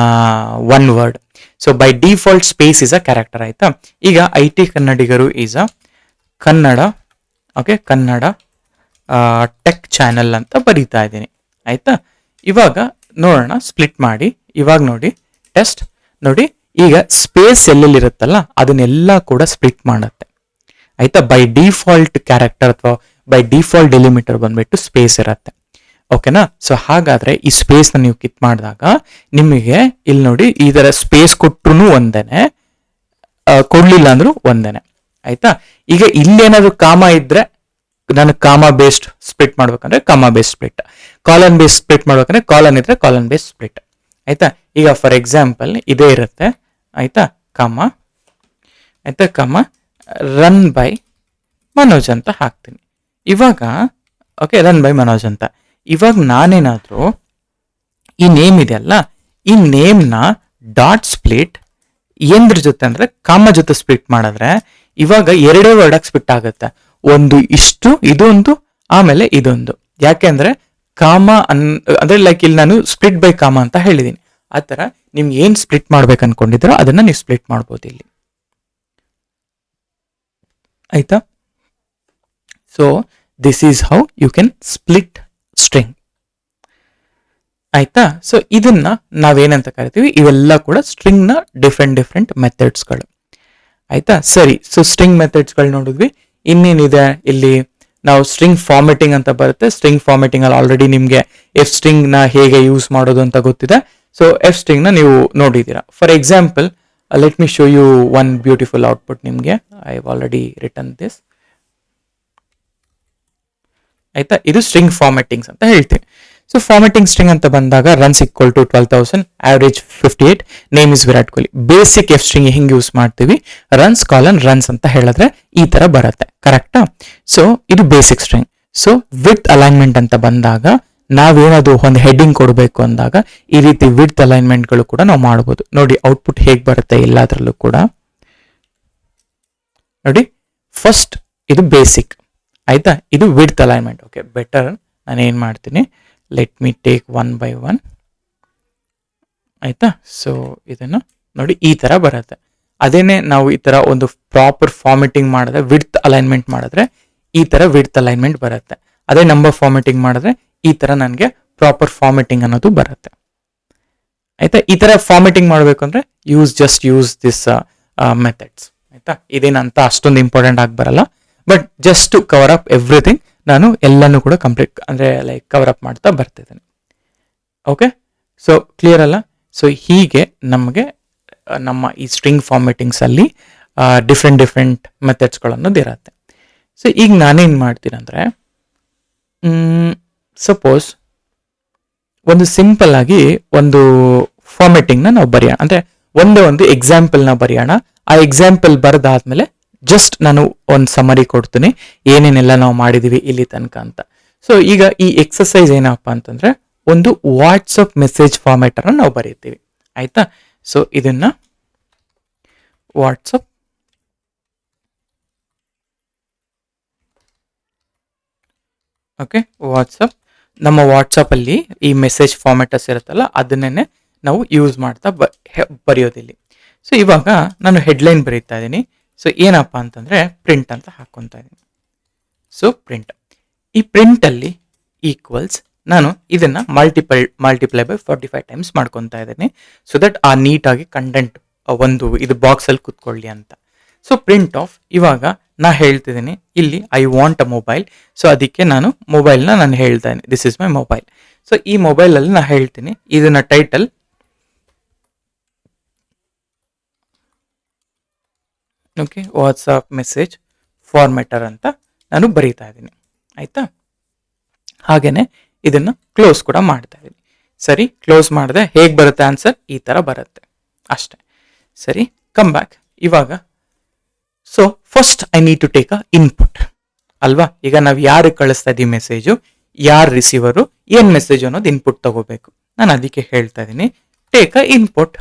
1 word. So by default space is a character. ಆಯ್ತಾ? ಈಗ IT ಕನ್ನಡಿಗರು is a Kannada, okay, Kannada tech channel ಅಂತ ಬರೀತಾ ಇದ್ದೀನಿ. ಆಯ್ತಾ? ಇವಾಗ ನೋಡೋಣ, ಸ್ಪ್ಲಿಟ್ ಮಾಡಿ. ಇವಾಗ ನೋಡಿ ಟೆಸ್ಟ್ ನೋಡಿ, ಈಗ ಸ್ಪೇಸ್ ಎಲ್ಲೆಲ್ಲಿರುತ್ತಲ್ಲ ಅದನ್ನೆಲ್ಲ ಕೂಡ ಸ್ಪ್ಲಿಟ್ ಮಾಡುತ್ತೆ. ಆಯ್ತಾ? ಬೈ ಡಿಫಾಲ್ಟ್ ಕ್ಯಾರೆಕ್ಟರ್ ಅಥವಾ ಬೈ ಡಿಫಾಲ್ಟ್ ಡೆಲಿಮಿಟರ್ ಬಂದ್ಬಿಟ್ಟು ಸ್ಪೇಸ್ ಇರುತ್ತೆ. ಓಕೆನಾ? ಸೊ ಹಾಗಾದ್ರೆ ಈ ಸ್ಪೇಸ್ ನ ನೀವು ಕಿತ್ ಮಾಡಿದಾಗ ನಿಮಗೆ ಇಲ್ಲಿ ನೋಡಿ ಈ ತರ ಸ್ಪೇಸ್ ಕೊಟ್ರು ಒಂದೇನೆ, ಕೊಡ್ಲಿಲ್ಲ ಅಂದ್ರೂ ಒಂದೇನೆ. ಆಯ್ತಾ? ಈಗ ಇಲ್ಲೇನಾದ್ರು ಕಾಮ ಇದ್ರೆ ನನಗೆ ಕಾಮ ಬೇಸ್ಡ್ ಸ್ಪ್ಲಿಟ್ ಮಾಡ್ಬೇಕಂದ್ರೆ ಕಾಮ based split, colon based split ಮಾಡ್ಬೇಕಂದ್ರೆ ಕಾಲನ್ ಇದ್ರೆ ಕಾಲನ್ ಬೇಸ್ಡ್ ಸ್ಪ್ಲಿಟ್. ಆಯ್ತಾ? ಈಗ ಫಾರ್ ಎಕ್ಸಾಂಪಲ್ ಇದೇ ಇರುತ್ತೆ. ಆಯ್ತಾ? ಕಾಮ, ಆಯ್ತಾ, ಕಾಮ ರನ್ ಬೈ ಮನೋಜ್ ಅಂತ ಹಾಕ್ತೀನಿ. ಇವಾಗ ಓಕೆ, ರನ್ ಬೈ ಮನೋಜ್ ಅಂತ. ಇವಾಗ ನಾನೇನಾದ್ರೂ ಈ ನೇಮ್ ಇದೆಯಲ್ಲ, ಈ ನೇಮ್ನ ಡಾಟ್ ಸ್ಪ್ಲಿಟ್ ಎಂದ್ರ ಜೊತೆ ಅಂದ್ರೆ ಕಾಮ ಜೊತೆ ಸ್ಪ್ಲಿಟ್ ಮಾಡಿದ್ರೆ ಇವಾಗ 2 ವರ್ಡ್ ಸ್ಪ್ಲಿಟ್ ಆಗುತ್ತೆ. ಒಂದು ಇಷ್ಟು, ಇದೊಂದು, ಆಮೇಲೆ ಇದೊಂದು. ಯಾಕೆಂದ್ರೆ ಕಾಮ ಅಂದ್ರೆ ಲೈಕ್ ಇಲ್ಲಿ ನಾನು ಸ್ಪ್ಲಿಟ್ ಬೈ ಕಾಮ ಅಂತ ಹೇಳಿದೀನಿ. ಆ ತರ ನಿಮ್ಗೆ ಏನ್ ಸ್ಪ್ಲಿಟ್ ಮಾಡ್ಬೇಕು ಅನ್ಕೊಂಡಿದ್ರೋ ಅದನ್ನ ನೀವು ಸ್ಪ್ಲಿಟ್ ಮಾಡ್ಬೋದು ಇಲ್ಲಿ. ಆಯ್ತಾ? So this is how you can split string. ಆಯ್ತಾ? ಸೊ ಇದನ್ನ ನಾವೇನಂತ ಕರಿತೀವಿ, ಇವೆಲ್ಲ ಕೂಡ ಸ್ಟ್ರಿಂಗ್ ನ ಡಿಫ್ರೆಂಟ್ ಮೆಥಡ್ಸ್ಗಳು. ಆಯ್ತಾ? ಸರಿ, ಸೊ ಸ್ಟ್ರಿಂಗ್ ಮೆಥಡ್ಸ್ಗಳು ನೋಡಿದ್ವಿ. ಇನ್ನೇನಿದೆ ಇಲ್ಲಿ, ನಾವು ಸ್ಟ್ರಿಂಗ್ ಫಾರ್ಮೆಟಿಂಗ್ ಅಂತ ಬರುತ್ತೆ. ಸ್ಟ್ರಿಂಗ್ ಫಾರ್ಮೆಟಿಂಗ್ ಅಲ್ಲಿ ಆಲ್ರೆಡಿ ನಿಮ್ಗೆ ಎಫ್ ಸ್ಟ್ರಿಂಗ್ ನ ಹೇಗೆ ಯೂಸ್ ಮಾಡೋದು ಅಂತ ಗೊತ್ತಿದೆ. ಸೊ ಎಫ್ ಸ್ಟ್ರಿಂಗ್ ನ ನೀವು ನೋಡಿದ್ದೀರಾ. For example let me show you one beautiful output ನಿಮ್ಗೆ. I have already written this. ಆಯ್ತಾ? ಇದು ಸ್ಟ್ರಿಂಗ್ ಫಾರ್ಮೆಟಿಂಗ್ಸ್ ಅಂತ ಹೇಳ್ತೀವಿ. ಸೊ ಫಾರ್ಮೆಟಿಂಗ್ ಸ್ಟ್ರಿಂಗ್ ಅಂತ ಬಂದಾಗ runs equal to 12,000, average 58, name is Virat Kohli. Basic F string ಹಿಂಗ್ ಯೂಸ್ ಮಾಡ್ತೀವಿ. ರನ್ಸ್ ಕಾಲನ್ ರನ್ಸ್ ಅಂತ ಹೇಳಿದ್ರೆ ಈ ತರ ಬರುತ್ತೆ. ಕರೆಕ್ಟಾ? ಸೊ ಇದು basic string. So with alignment ಅಂತ ಬಂದಾಗ ನಾವೇನಾದ್ರು ಒಂದು ಹೆಡ್ಡಿಂಗ್ ಕೊಡಬೇಕು ಅಂದಾಗ ಈ ರೀತಿ ವಿತ್ ಅಲೈನ್ಮೆಂಟ್ಗಳು ಕೂಡ ನಾವು ಮಾಡಬಹುದು. ನೋಡಿ ಔಟ್ಪುಟ್ ಹೇಗೆ ಬರುತ್ತೆ ಎಲ್ಲಾದ್ರಲ್ಲೂ ಕೂಡ. ನೋಡಿ ಫಸ್ಟ್ ಇದು ಬೇಸಿಕ್ ಆಯ್ತಾ. ಇದು ವಿಡ್ತ್ ಅಲೈನ್ಮೆಂಟ್. ಓಕೆ, ಬೆಟರ್ ನಾನು ಏನು ಮಾಡ್ತೀನಿ, let me take one by one ಆಯ್ತಾ. ಸೊ ಇದನ್ನು ನೋಡಿ ಈ ಥರ ಬರುತ್ತೆ. ಅದೇನೆ ನಾವು ಈ ಥರ ಒಂದು ಪ್ರಾಪರ್ ಫಾರ್ಮೆಟಿಂಗ್ ಮಾಡಿದ್ರೆ, ವಿಡ್ತ್ ಅಲೈನ್ಮೆಂಟ್ ಮಾಡಿದ್ರೆ ಈ ಥರ ವಿಡ್ತ್ ಅಲೈನ್ಮೆಂಟ್ ಬರುತ್ತೆ. ಅದೇ ನಂಬರ್ ಫಾರ್ಮೆಟಿಂಗ್ ಮಾಡಿದ್ರೆ ಈ ಥರ ನನಗೆ ಪ್ರಾಪರ್ ಫಾರ್ಮೆಟಿಂಗ್ ಅನ್ನೋದು ಬರುತ್ತೆ ಆಯ್ತಾ. ಈ ಥರ ಫಾರ್ಮೆಟಿಂಗ್ ಮಾಡಬೇಕು ಅಂದರೆ ಯೂಸ್ ದಿಸ್ ಮೆಥಡ್ಸ್ ಆಯ್ತಾ. ಇದೇನಂತ ಅಷ್ಟೊಂದು ಇಂಪಾರ್ಟೆಂಟ್ ಆಗಿ ಬರಲ್ಲ, but just to cover up everything ನಾನು ಎಲ್ಲನೂ ಕೂಡ ಕಂಪ್ಲೀಟ್ ಅಂದರೆ ಲೈಕ್ ಕವರ್ ಅಪ್ ಮಾಡ್ತಾ ಬರ್ತಿದ್ದೇನೆ. ಓಕೆ, ಸೊ ಕ್ಲಿಯರ್ ಅಲ್ಲ. ಸೊ ಹೀಗೆ ನಮಗೆ ನಮ್ಮ ಈ ಸ್ಟ್ರಿಂಗ್ ಫಾರ್ಮೆಟಿಂಗ್ಸಲ್ಲಿ ಡಿಫ್ರೆಂಟ್ ಮೆಥಡ್ಸ್ಗಳನ್ನೋದು ಇರುತ್ತೆ. ಸೊ ಈಗ ನಾನೇನು ಮಾಡ್ತೀನಿ ಅಂದರೆ, ಸಪೋಸ್ ಒಂದು ಸಿಂಪಲ್ ಆಗಿ ಒಂದು ಫಾರ್ಮೆಟಿಂಗ್ನ ನಾವು ಬರೆಯೋಣ, ಅಂದರೆ ಒಂದೇ ಒಂದು ಎಕ್ಸಾಂಪಲ್ನ ಬರೆಯೋಣ. ಆ ಎಕ್ಸಾಂಪಲ್ ಬರೆದಾದ್ಮೇಲೆ ಜಸ್ಟ್ ನಾನು ಒಂದು ಸಮರಿ ಕೊಡ್ತೀನಿ ಏನೇನೆಲ್ಲ ನಾವು ಮಾಡಿದ್ದೀವಿ ಇಲ್ಲಿ ತನಕ ಅಂತ. ಸೊ ಈಗ ಈ ಎಕ್ಸಸೈಸ್ ಏನಪ್ಪ ಅಂತಂದರೆ, ಒಂದು ವಾಟ್ಸಪ್ ಮೆಸೇಜ್ ಫಾರ್ಮೆಟನ್ನು ನಾವು ಬರೀತೀವಿ ಆಯಿತಾ. ಸೊ ಇದನ್ನು ವಾಟ್ಸಪ್ ಓಕೆ, ವಾಟ್ಸಪ್ ನಮ್ಮ ವಾಟ್ಸಪ್ಪಲ್ಲಿ ಈ ಮೆಸೇಜ್ ಫಾರ್ಮೆಟಸ್ ಇರುತ್ತಲ್ಲ ಅದನ್ನೇ ನಾವು ಯೂಸ್ ಮಾಡ್ತಾ ಬರೆಯೋದಿಲ್ಲಿ. ಸೊ ಇವಾಗ ನಾನು ಹೆಡ್ಲೈನ್ ಬರೀತಾ ಇದ್ದೀನಿ. ಸೊ ಏನಪ್ಪ ಅಂತಂದರೆ ಪ್ರಿಂಟ್ ಅಂತ ಹಾಕ್ಕೊತಾ ಇದ್ದೀನಿ. ಸೊ ಪ್ರಿಂಟ್, ಈ ಪ್ರಿಂಟಲ್ಲಿ ಈಕ್ವಲ್ಸ್ ನಾನು ಇದನ್ನು ಮಲ್ಟಿಪ್ಲೈ ಬೈ 45 ಟೈಮ್ಸ್ ಮಾಡ್ಕೊತಾ ಇದ್ದೀನಿ. ಸೊ ದಟ್ ಆ ನೀಟಾಗಿ ಕಂಟೆಂಟ್ ಒಂದು ಇದು ಬಾಕ್ಸಲ್ಲಿ ಕೂತ್ಕೊಳ್ಳಿ ಅಂತ. ಸೊ ಪ್ರಿಂಟ್ ಆಫ್, ಇವಾಗ ನಾ ಹೇಳ್ತಿದ್ದೀನಿ ಇಲ್ಲಿ I want a mobile. So ಅದಕ್ಕೆ ನಾನು ಮೊಬೈಲ್ನ ನಾನು ಹೇಳ್ತಾ ಇದ್ದೀನಿ, this is my mobile. So ಈ ಮೊಬೈಲಲ್ಲಿ ನಾನು ಹೇಳ್ತೀನಿ ಇದನ್ನ ಟೈಟಲ್ ಓಕೆ ವಾಟ್ಸಪ್ ಮೆಸೇಜ್ ಫಾರ್ಮೆಟರ್ ಅಂತ ನಾನು ಬರೀತಾ ಇದ್ದೀನಿ ಆಯಿತಾ. ಹಾಗೆಯೇ ಇದನ್ನು ಕ್ಲೋಸ್ ಕೂಡ ಮಾಡ್ತಾ ಇದ್ದೀನಿ. ಸರಿ, ಕ್ಲೋಸ್ ಮಾಡಿದೆ ಹೇಗೆ ಬರುತ್ತೆ ಆನ್ಸರ್, ಈ ಥರ ಬರುತ್ತೆ ಅಷ್ಟೇ. ಸರಿ, ಕಮ್ ಬ್ಯಾಕ್. ಇವಾಗ so first I need to take a input ಅಲ್ವಾ. ಈಗ ನಾವು ಯಾರಿಗೆ ಕಳಿಸ್ತಾ ಇದ್ದೀವಿ ಮೆಸೇಜು, ಯಾರು ರಿಸೀವರು, ಏನು ಮೆಸೇಜ್ ಅನ್ನೋದು ಇನ್ಪುಟ್ ತಗೋಬೇಕು. ನಾನು ಅದಕ್ಕೆ ಹೇಳ್ತಾ ಇದ್ದೀನಿ ಟೇಕ್ ಅ ಇನ್ಪುಟ್.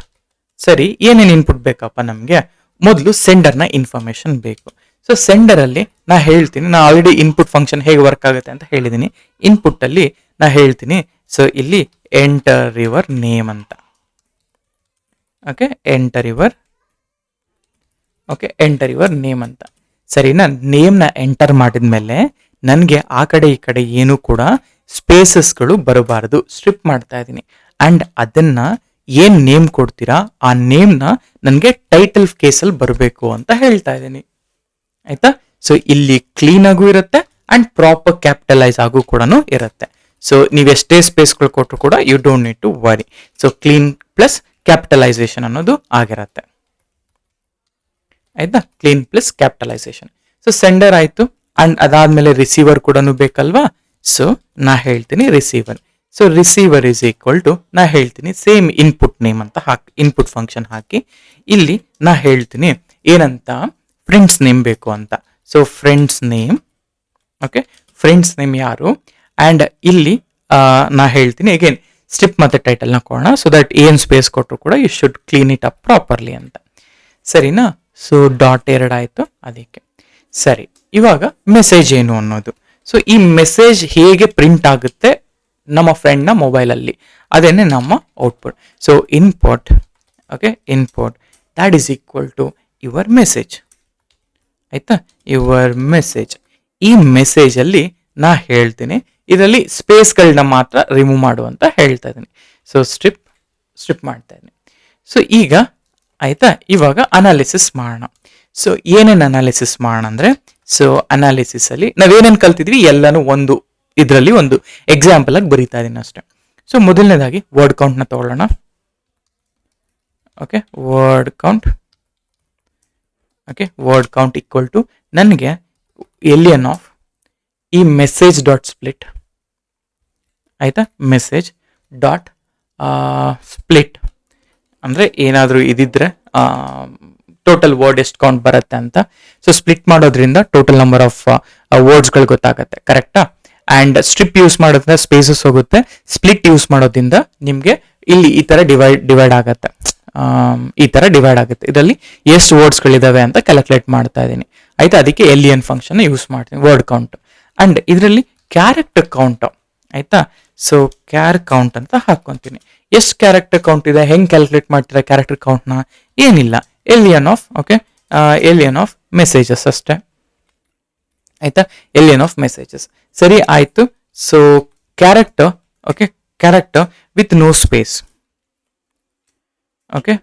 ಸರಿ, ಏನೇನು ಇನ್ಪುಟ್ ಬೇಕಪ್ಪ ನಮಗೆ, ಮೊದಲು ಸೆಂಡರ್ನ ಇನ್ಫಾರ್ಮೇಶನ್ ಬೇಕು. ಸೊ ಸೆಂಡರಲ್ಲಿ ನಾ ಹೇಳ್ತೀನಿ, ನಾ ಆಲ್ರೆಡಿ ಇನ್ಪುಟ್ ಫಂಕ್ಷನ್ ಹೇಗೆ ವರ್ಕ್ ಆಗುತ್ತೆ ಅಂತ ಹೇಳಿದ್ದೀನಿ. ಇನ್ಪುಟ್ಟಲ್ಲಿ ನಾ ಹೇಳ್ತೀನಿ ಸೊ ಇಲ್ಲಿ ಎಂಟರ್ ಯುವರ್ ನೇಮ್ ಅಂತ. ಓಕೆ, ಎಂಟರ್ ಯುವರ್ ನೇಮ್ ಅಂತ. ಸರಿನಾ, ನೇಮ್ನ ಎಂಟರ್ ಮಾಡಿದ್ಮೇಲೆ ನನಗೆ ಆ ಕಡೆ ಈ ಕಡೆ ಏನೂ ಕೂಡ ಸ್ಪೇಸಸ್ಗಳು ಬರಬಾರ್ದು, ಸ್ಟ್ರಿಪ್ ಮಾಡ್ತಾ ಇದ್ದೀನಿ. ಆ್ಯಂಡ್ ಅದನ್ನು ಏನು ನೇಮ್ ಕೊಡ್ತೀರಾ ಆ ನೇಮ್ನ ನನಗೆ ಟೈಟಲ್ ಕೇಸಲ್ಲಿ ಬರಬೇಕು ಅಂತ ಹೇಳ್ತಾ ಇದ್ದೀನಿ ಆಯಿತಾ. ಸೊ ಇಲ್ಲಿ ಕ್ಲೀನಾಗೂ ಇರುತ್ತೆ ಆ್ಯಂಡ್ ಪ್ರಾಪರ್ ಕ್ಯಾಪಿಟಲೈಸ್ ಆಗು ಕೂಡ ಇರುತ್ತೆ. ಸೊ ನೀವೆಷ್ಟೇ ಸ್ಪೇಸ್ಗಳು ಕೊಟ್ಟರು ಕೂಡ you don't need to worry. So clean plus capitalisation ಅನ್ನೋದು ಆಗಿರುತ್ತೆ ಆಯ್ತಾ, clean plus capitalisation. So sender ಆಯಿತು. ಆ್ಯಂಡ್ ಅದಾದಮೇಲೆ ರಿಸೀವರ್ ಕೂಡ ಬೇಕಲ್ವಾ. ಸೊ ನಾ ಹೇಳ್ತೀನಿ receiver. So receiver is equal to ನಾ ಹೇಳ್ತೀನಿ ಸೇಮ್ ಇನ್ಪುಟ್ ನೇಮ್ ಅಂತ ಹಾಕಿ, ಇನ್ಪುಟ್ ಫಂಕ್ಷನ್ ಹಾಕಿ ಇಲ್ಲಿ ನಾ ಹೇಳ್ತೀನಿ ಏನಂತ, ಫ್ರೆಂಡ್ಸ್ ನೇಮ್ ಬೇಕು ಅಂತ. So friends name, okay, friends name ಯಾರು, ಆ್ಯಂಡ್ ಇಲ್ಲಿ ನಾ ಹೇಳ್ತೀನಿ ಅಗೇನ್ ಸ್ಟ್ರಿಪ್ ಮತ್ತು ಟೈಟಲ್ನ ಕೊಡೋಣ. ಸೊ ದಟ್ ಏನು ಸ್ಪೇಸ್ ಕೊಟ್ಟರು ಕೂಡ you should clean it up properly ಅಂತ. ಸರಿನಾ. ಸೊ ಡಾಟ್ 2 ಆಯಿತು ಅದಕ್ಕೆ. ಸರಿ, ಇವಾಗ ಮೆಸೇಜ್ ಏನು ಅನ್ನೋದು. ಸೊ ಈ ಮೆಸೇಜ್ ಹೇಗೆ ಪ್ರಿಂಟ್ ಆಗುತ್ತೆ ನಮ್ಮ ಫ್ರೆಂಡ್ನ ಮೊಬೈಲಲ್ಲಿ, ಅದೇನೆ ನಮ್ಮ output. So input, okay, input that is equal to your message ಆಯಿತಾ, ಯುವರ್ ಮೆಸೇಜ್. ಈ ಮೆಸೇಜಲ್ಲಿ ನಾ ಹೇಳ್ತೀನಿ ಇದರಲ್ಲಿ ಸ್ಪೇಸ್ಗಳನ್ನ ಮಾತ್ರ ರಿಮೂವ್ ಮಾಡು ಅಂತ ಹೇಳ್ತಾ ಇದ್ದೀನಿ. ಸೊ ಸ್ಟ್ರಿಪ್ ಮಾಡ್ತಾ ಇದ್ದೀನಿ. ಸೊ ಈಗ ಆಯಿತಾ, ಇವಾಗ ಅನಾಲಿಸಿಸ್ ಮಾಡೋಣ. ಸೊ ಏನೇನು ಅನಾಲಿಸಿಸ್ ಮಾಡೋಣ ಅಂದರೆ, ಸೊ ಅನಾಲಿಸಿಸಲ್ಲಿ ನಾವೇನೇನು ಕಲ್ತಿದ್ವಿ ಎಲ್ಲನೂ ಒಂದು ಇದರಲ್ಲಿ ಒಂದು ಎಕ್ಸಾಂಪಲ್ ಆಗಿ ಬರೀತಾ ಇದ್ದೀನಿ ಅಷ್ಟೇ. ಸೊ ಮೊದಲನೇದಾಗಿ ವರ್ಡ್ ಕೌಂಟ್ನ ತಗೊಳ್ಳೋಣ. Okay, word count. Okay, word count equal to ನನಗೆ ಎಲಿಯನ್ ಆಫ್ ಈ ಮೆಸೇಜ್ ಡಾಟ್ ಸ್ಪ್ಲಿಟ್ ಆಯಿತಾ, ಮೆಸೇಜ್ ಡಾಟ್ ಸ್ಪ್ಲಿಟ್ ಅಂದರೆ ಏನಾದರೂ ಇದಿದ್ರೆ ಟೋಟಲ್ ವರ್ಡ್ ಎಷ್ಟು ಕೌಂಟ್ ಬರುತ್ತೆ ಅಂತ. ಸೊ ಸ್ಪ್ಲಿಟ್ ಮಾಡೋದ್ರಿಂದ ಟೋಟಲ್ ನಂಬರ್ ಆಫ್ ವರ್ಡ್ಸ್ಗಳು ಗೊತ್ತಾಗುತ್ತೆ, ಕರೆಕ್ಟಾ. ಆ್ಯಂಡ್ ಸ್ಟ್ರಿಪ್ ಯೂಸ್ ಮಾಡೋದ್ರಿಂದ ಸ್ಪೇಸಸ್ ಹೋಗುತ್ತೆ. ಸ್ಪ್ಲಿಟ್ ಯೂಸ್ ಮಾಡೋದ್ರಿಂದ ನಿಮಗೆ ಇಲ್ಲಿ ಈ ಥರ ಡಿವೈಡ್ ಆಗುತ್ತೆ. ಈ ಥರ ಡಿವೈಡ್ ಆಗುತ್ತೆ. ಇದರಲ್ಲಿ ಎಷ್ಟು ವರ್ಡ್ಸ್ಗಳಿದ್ದಾವೆ ಅಂತ ಕ್ಯಾಲ್ಕುಲೇಟ್ ಮಾಡ್ತಾ ಇದ್ದೀನಿ. ಆಯಿತಾ, ಅದಕ್ಕೆ ಎಲಿಯನ್ ಫಂಕ್ಷನ್ ಯೂಸ್ ಮಾಡ್ತೀನಿ, ವರ್ಡ್ ಕೌಂಟ್. ಆ್ಯಂಡ್ ಇದರಲ್ಲಿ ಕ್ಯಾರೆಕ್ಟರ್ ಕೌಂಟ್, ಆಯಿತಾ. ಸೊ ಕ್ಯಾರ್ ಕೌಂಟ್ ಅಂತ ಹಾಕ್ಕೊತೀನಿ. ಎಷ್ಟು ಕ್ಯಾರೆಕ್ಟರ್ ಕೌಂಟ್ ಇದೆ, ಹೆಂಗೆ ಕ್ಯಾಲ್ಕುಲೇಟ್ ಮಾಡ್ತೀರಾ ಕ್ಯಾರೆಕ್ಟರ್ ಕೌಂಟ್ನ? ಏನಿಲ್ಲ, len of, okay, len of messages ಅಷ್ಟೇ, ಆಯಿತಾ. ಎಲಿಯನ್ ಆಫ್ ಮೆಸೇಜಸ್, ಸರಿ ಆಯಿತು. So character, okay, character with no space, okay,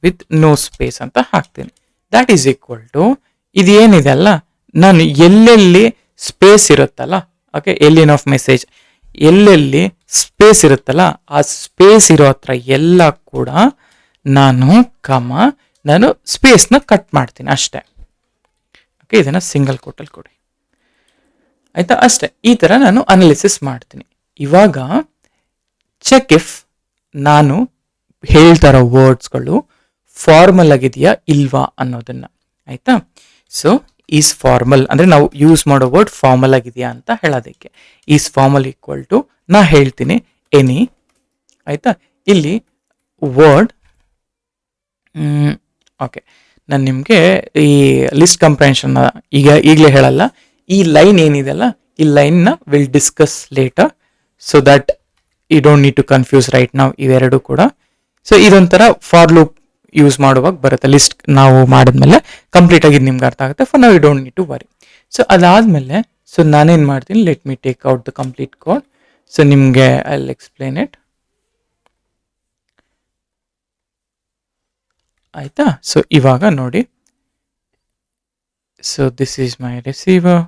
with no space ಅಂತ ಹಾಕ್ತೀನಿ. ದ್ಯಾಟ್ ಈಸ್ ಈಕ್ವಲ್ ಟು, ಇದು ಏನಿದೆ ಅಲ್ಲ, ನಾನು ಎಲ್ಲೆಲ್ಲಿ ಸ್ಪೇಸ್ ಇರುತ್ತಲ್ಲ, ಓಕೆ, ಎಲಿಯನ್ ಆಫ್ ಮೆಸೇಜ್ ಎಲ್ಲೆಲ್ಲಿ ಸ್ಪೇಸ್ ಇರುತ್ತಲ್ಲ ಆ ಸ್ಪೇಸ್ ಇರೋ ಹತ್ರ ಎಲ್ಲ ಕೂಡ ನಾನು ಸ್ಪೇಸ್ನ ಕಟ್ ಮಾಡ್ತೀನಿ ಅಷ್ಟೇ. ಓಕೆ, ಇದನ್ನು ಸಿಂಗಲ್ ಕೋಟಲ್ಲಿ ಕೊಡಿ, ಆಯಿತಾ, ಅಷ್ಟೇ. ಈ ಥರ ನಾನು ಅನಾಲಿಸಿಸ್ ಮಾಡ್ತೀನಿ. ಇವಾಗ ಚೆಕ್ ಇಫ್ ನಾನು ಹೇಳ್ತಾರ ವರ್ಡ್ಸ್ಗಳು ಫಾರ್ಮಲ್ ಆಗಿದೆಯಾ ಇಲ್ವಾ ಅನ್ನೋದನ್ನ, ಆಯಿತಾ. ಸೊ ಈಸ್ ಫಾರ್ಮಲ್ ಅಂದರೆ ನಾವು ಯೂಸ್ ಮಾಡೋ ವರ್ಡ್ ಫಾರ್ಮಲ್ ಆಗಿದೆಯಾ ಅಂತ ಹೇಳೋದಕ್ಕೆ ಈಸ್ ಫಾರ್ಮಲ್ ಈಕ್ವಲ್ ಟು ನಾ ಹೇಳ್ತೀನಿ ಎನಿ, ಆಯಿತಾ. ಇಲ್ಲಿ ವರ್ಡ್, ಓಕೆ, ನಾನು ನಿಮಗೆ ಈ ಲಿಸ್ಟ್ ಕಂಪ್ರೆನ್ಷನ್ ಈಗಲೇ ಹೇಳಲ್ಲ. ಈ ಲೈನ್ ಏನಿದೆಯಲ್ಲ, ಈ ಲೈನ್ನ will discuss later, so that you don't need to confuse right ನಾವು ಇವೆರಡು ಕೂಡ. ಸೊ ಇದೊಂಥರ ಫಾರ್ ಲೂಪ್ ಯೂಸ್ ಮಾಡುವಾಗ ಬರುತ್ತೆ. ಲಿಸ್ಟ್ ನಾವು ಮಾಡಿದ್ಮೇಲೆ ಕಂಪ್ಲೀಟ್ ಆಗಿದ್ದು ನಿಮ್ಗೆ ಅರ್ಥ ಆಗುತ್ತೆ. ಫಾರ್ ನಾವು you don't need to worry. So ಅದಾದಮೇಲೆ ಸೊ ನಾನೇನು ಮಾಡ್ತೀನಿ, let me take out the complete code. So ನಿಮಗೆ ಐ ವಿಲ್ ಎಕ್ಸ್ಪ್ಲೇನ್ ಇಟ್, ಆಯಿತಾ. ಸೊ ಇವಾಗ ನೋಡಿ, so this is my receiver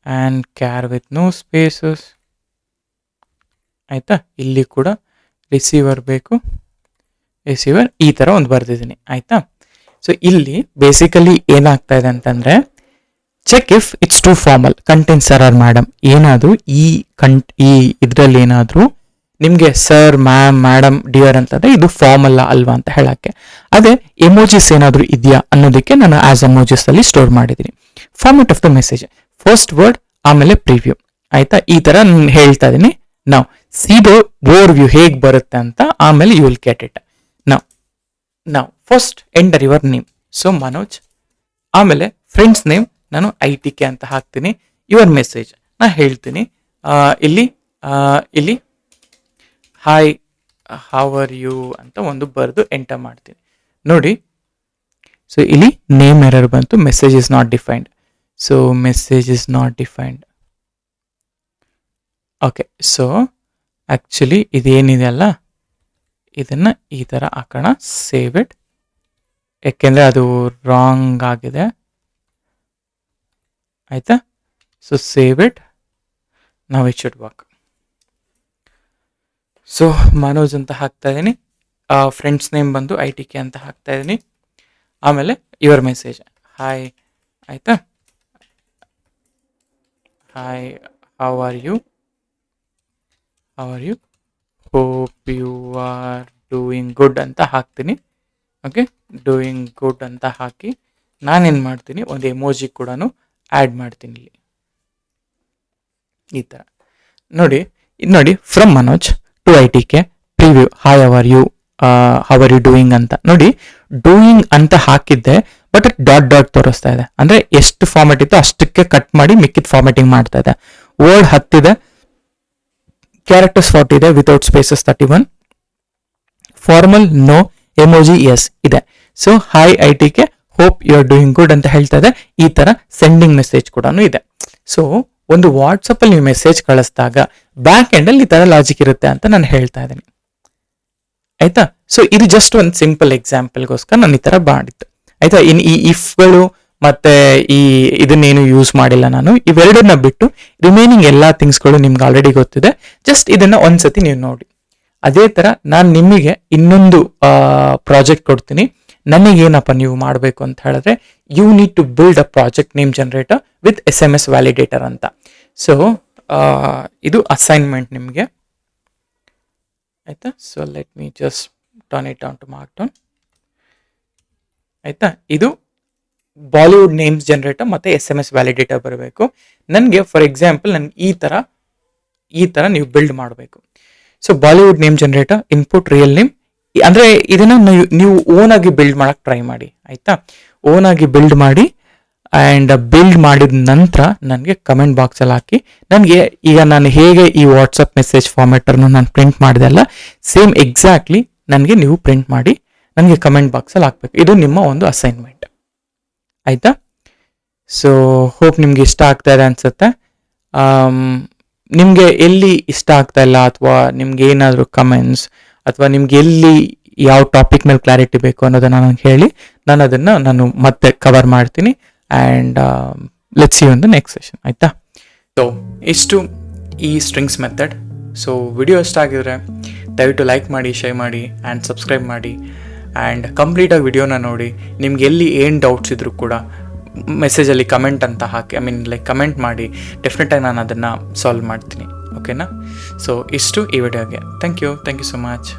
and char with no spaces, ಆಯಿತಾ. ಇಲ್ಲಿ ಕೂಡ ರಿಸೀವರ್ ಬೇಕು, ರಿಸೀವರ್ ಈ ಥರ ಒಂದು ಬರೆದಿದ್ದೀನಿ, ಆಯಿತಾ. ಸೊ ಇಲ್ಲಿ ಬೇಸಿಕಲಿ ಏನಾಗ್ತಾ ಇದೆ ಅಂತಂದರೆ, check if it's too formal content sir madam, ಏನಾದರೂ ಈ ಇದರಲ್ಲಿ ಏನಾದರೂ ನಿಮಗೆ ಸರ್ ಮೇಡಮ್ ಡಿಯರ್ ಅಂತಂದರೆ ಇದು ಫಾರ್ಮಲ್ಲ ಅಲ್ವಾ ಅಂತ ಹೇಳೋಕ್ಕೆ. ಅದೇ ಎಮೋಜಿಸ್ ಏನಾದರೂ ಇದೆಯಾ ಅನ್ನೋದಕ್ಕೆ ನಾನು ಆಸ್ ಎಮೋಜಿಸ್ ಅಲ್ಲಿ ಸ್ಟೋರ್ ಮಾಡಿದ್ದೀನಿ. Format of the message, first word ಆಮೇಲೆ ಪ್ರಿವ್ಯೂ, ಆಯಿತಾ. ಈ ಥರ ನಾನು ಹೇಳ್ತಾ ಇದ್ದೀನಿ. ನಾವು ಸೀದೋ ಓವರ್ ವ್ಯೂ ಹೇಗೆ ಬರುತ್ತೆ ಅಂತ, ಆಮೇಲೆ ಯು ವಿಲ್ ಗೆಟ್ ಇಟ್. ನಾವು first enter your name, so Manoj, ಆಮೇಲೆ ಫ್ರೆಂಡ್ಸ್ ನೇಮ್ ನಾನು ITK ಅಂತ ಹಾಕ್ತೀನಿ. ಯುವರ್ ಮೆಸೇಜ್ ನಾ ಹೇಳ್ತೀನಿ ಇಲ್ಲಿ ಹಾಯ್ ಹೌ ಆರ್ ಯು ಅಂತ ಒಂದು ಬರೆದು ಎಂಟರ್ ಮಾಡ್ತೀನಿ. ನೋಡಿ, ಸೊ ಇಲ್ಲಿ ನೇಮ್ ಎರರ್ ಬಂತು, message is not defined. So message is not defined, okay. So actually ಇದೇನಿದೆ ಅಲ್ಲ, ಇದನ್ನು ಈ ಥರ ಹಾಕೋಣ, ಸೇವ್ ಇಟ್, ಯಾಕೆಂದರೆ ಅದು ರಾಂಗ್ ಆಗಿದೆ, ಆಯಿತಾ. ಸೊ ಸೇವ್ ಇಟ್, ನಾವು it should work. So Manoj ಅಂತ ಹಾಕ್ತಾ ಇದ್ದೀನಿ, ಫ್ರೆಂಡ್ಸ್ ನೇಮ್ ಬಂದು ITK ಅಂತ ಹಾಕ್ತಾ ಇದ್ದೀನಿ. ಆಮೇಲೆ ಯುವರ್ ಮೆಸೇಜ್ ಹಾಯ್, ಆಯಿತಾ, hi how are you, hope you are doing good ಅಂತ ಹಾಕ್ತೀನಿ. ಓಕೆ, ಡೂಯಿಂಗ್ ಗುಡ್ ಅಂತ ಹಾಕಿ ನಾನೇನು ಮಾಡ್ತೀನಿ, ಒಂದು ಎಮೋಜಿ ಕೂಡ ಆ್ಯಡ್ ಮಾಡ್ತೀನಿ ಇಲ್ಲಿ, ಈ ಥರ. ನೋಡಿ from Manoj to ITK preview hi how are you doing ಅಂತ. ನೋಡಿ, ಡೂಯಿಂಗ್ ಅಂತ ಹಾಕಿದ್ದೆ, ಬಟ್ ಡಾಟ್ ತೋರಿಸ್ತಾ ಇದೆ, ಅಂದರೆ ಎಷ್ಟು ಫಾರ್ಮೆಟ್ ಇತ್ತು ಅಷ್ಟಕ್ಕೆ ಕಟ್ ಮಾಡಿ ಮಿಕ್ಕಿದ ಫಾರ್ಮೆಟಿಂಗ್ ಮಾಡ್ತಾ ಇದೆ. ವರ್ಡ್ 10 ಇದೆ, ಕ್ಯಾರೆಕ್ಟರ್ಸ್ 40 ಇದೆ, without spaces 31, formal no, emojis ಇದೆ. So hi ITK hope you are doing good ಅಂತ ಹೇಳ್ತಾ ಇದೆ. ಈ ಥರ ಸೆಂಡಿಂಗ್ ಮೆಸೇಜ್ ಕೂಡ ಇದೆ. ಸೊ ಒಂದು ವಾಟ್ಸಪ್ಪಲ್ಲಿ ನೀವು ಮೆಸೇಜ್ ಕಳಿಸಿದಾಗ ಬ್ಯಾಕ್ ಎಂಡಲ್ಲಿ ಈ ಥರ ಲಾಜಿಕ್ ಇರುತ್ತೆ ಅಂತ ನಾನು ಹೇಳ್ತಾ ಇದ್ದೀನಿ, ಆಯಿತಾ. ಸೊ ಇದು ಜಸ್ಟ್ ಒಂದು ಸಿಂಪಲ್ ಎಕ್ಸಾಂಪಲ್ಗೋಸ್ಕರ ನಾನು ಈ ಥರ ಮಾಡಿದ್ದು, ಆಯಿತಾ. ಇನ್ನು ಈ ಇಫ್ಗಳು ಮತ್ತು ಇದನ್ನೇನು ಯೂಸ್ ಮಾಡಿಲ್ಲ ನಾನು. ಇವೆರಡನ್ನ ಬಿಟ್ಟು ರಿಮೈನಿಂಗ್ ಎಲ್ಲ ಥಿಂಗ್ಸ್ಗಳು ನಿಮ್ಗೆ ಆಲ್ರೆಡಿ ಗೊತ್ತಿದೆ. ಜಸ್ಟ್ ಇದನ್ನು ಒಂದ್ಸತಿ ನೀವು ನೋಡಿ. ಅದೇ ಥರ ನಾನು ನಿಮಗೆ ಇನ್ನೊಂದು ಪ್ರಾಜೆಕ್ಟ್ ಕೊಡ್ತೀನಿ. ನನಗೇನಪ್ಪ ನೀವು ಮಾಡಬೇಕು ಅಂತ ಹೇಳಿದ್ರೆ, you need to build a project name generator with SMS validator ಅಂತ. ಸೊ ಇದು ಅಸೈನ್ಮೆಂಟ್ ನಿಮಗೆ, ಆಯಿತಾ. So let me just turn it down to markdown, ಆಯಿತಾ. ಇದು ಬಾಲಿವುಡ್ ನೇಮ್ಸ್ ಜನರೇಟರ್ ಮತ್ತು SMS ವ್ಯಾಲಿಡೇಟರ್ ಬರಬೇಕು ನನಗೆ. ಫಾರ್ ಎಕ್ಸಾಂಪಲ್ ನನಗೆ ಈ ಥರ ನೀವು ಬಿಲ್ಡ್ ಮಾಡಬೇಕು. So Bollywood name generator, input real name. ಅಂದರೆ ಇದನ್ನು ನೀವು ಓನಾಗಿ ಬಿಲ್ಡ್ ಮಾಡೋಕ್ಕೆ ಟ್ರೈ ಮಾಡಿ, ಆಯಿತಾ. ಓನಾಗಿ ಬಿಲ್ಡ್ ಮಾಡಿ, ಆ್ಯಂಡ್ ಬಿಲ್ಡ್ ಮಾಡಿದ ನಂತರ ನನಗೆ ಕಮೆಂಟ್ ಬಾಕ್ಸಲ್ಲಿ ಹಾಕಿ. ನನಗೆ ಈಗ ನಾನು ಹೇಗೆ ಈ ವಾಟ್ಸಪ್ ಮೆಸೇಜ್ ಫಾರ್ಮೆಟರ್ನ ನಾನು ಪ್ರಿಂಟ್ ಮಾಡಿದೆ ಅಲ್ಲ, ಸೇಮ್ ಎಕ್ಸಾಕ್ಟ್ಲಿ ನನಗೆ ನೀವು ಪ್ರಿಂಟ್ ಮಾಡಿ ನನಗೆ ಕಮೆಂಟ್ ಬಾಕ್ಸಲ್ಲಿ ಹಾಕಬೇಕು. ಇದು ನಿಮ್ಮ ಒಂದು ಅಸೈನ್ಮೆಂಟ್, ಆಯಿತಾ. ಸೊ ಹೋಪ್ ನಿಮ್ಗೆ ಇಷ್ಟ ಆಗ್ತಾ ಇದೆ ಅನಿಸುತ್ತೆ. ನಿಮಗೆ ಎಲ್ಲಿ ಇಷ್ಟ ಆಗ್ತಾ ಇಲ್ಲ, ಅಥವಾ ನಿಮ್ಗೆ ಏನಾದರೂ ಕಮೆಂಟ್ಸ್, ಅಥವಾ ನಿಮ್ಗೆ ಎಲ್ಲಿ ಯಾವ ಟಾಪಿಕ್ ಮೇಲೆ ಕ್ಲಾರಿಟಿ ಬೇಕು ಅನ್ನೋದನ್ನು ನನಗೆ ಹೇಳಿ, ನಾನು ಅದನ್ನು ಮತ್ತೆ ಕವರ್ ಮಾಡ್ತೀನಿ. And let's see on the next session, ಆಯಿತಾ. ಸೊ ಇಷ್ಟು ಈ ಸ್ಟ್ರಿಂಗ್ಸ್ ಮೆಥಡ್. ಸೊ ವಿಡಿಯೋ ಇಷ್ಟ ಆಗಿದ್ರೆ ದಯವಿಟ್ಟು ಲೈಕ್ ಮಾಡಿ, ಶೇರ್ ಮಾಡಿ ಆ್ಯಂಡ್ ಸಬ್ಸ್ಕ್ರೈಬ್ ಮಾಡಿ. ಆ್ಯಂಡ್ ಕಂಪ್ಲೀಟಾಗಿ ವಿಡಿಯೋನ ನೋಡಿ. ನಿಮ್ಗೆ ಎಲ್ಲಿ ಏನು ಡೌಟ್ಸ್ ಇದ್ರೂ ಕೂಡ ಮೆಸೇಜಲ್ಲಿ ಕಮೆಂಟ್ ಅಂತ ಹಾಕಿ, ಕಮೆಂಟ್ ಮಾಡಿ. ಡೆಫಿನೆಟಾಗಿ ನಾನು ಅದನ್ನು ಸಾಲ್ವ್ ಮಾಡ್ತೀನಿ, ಓಕೆನಾ. ಸೊ ಇಷ್ಟು ಈ ವಿಡಿಯೋಗೆ. Thank you so much.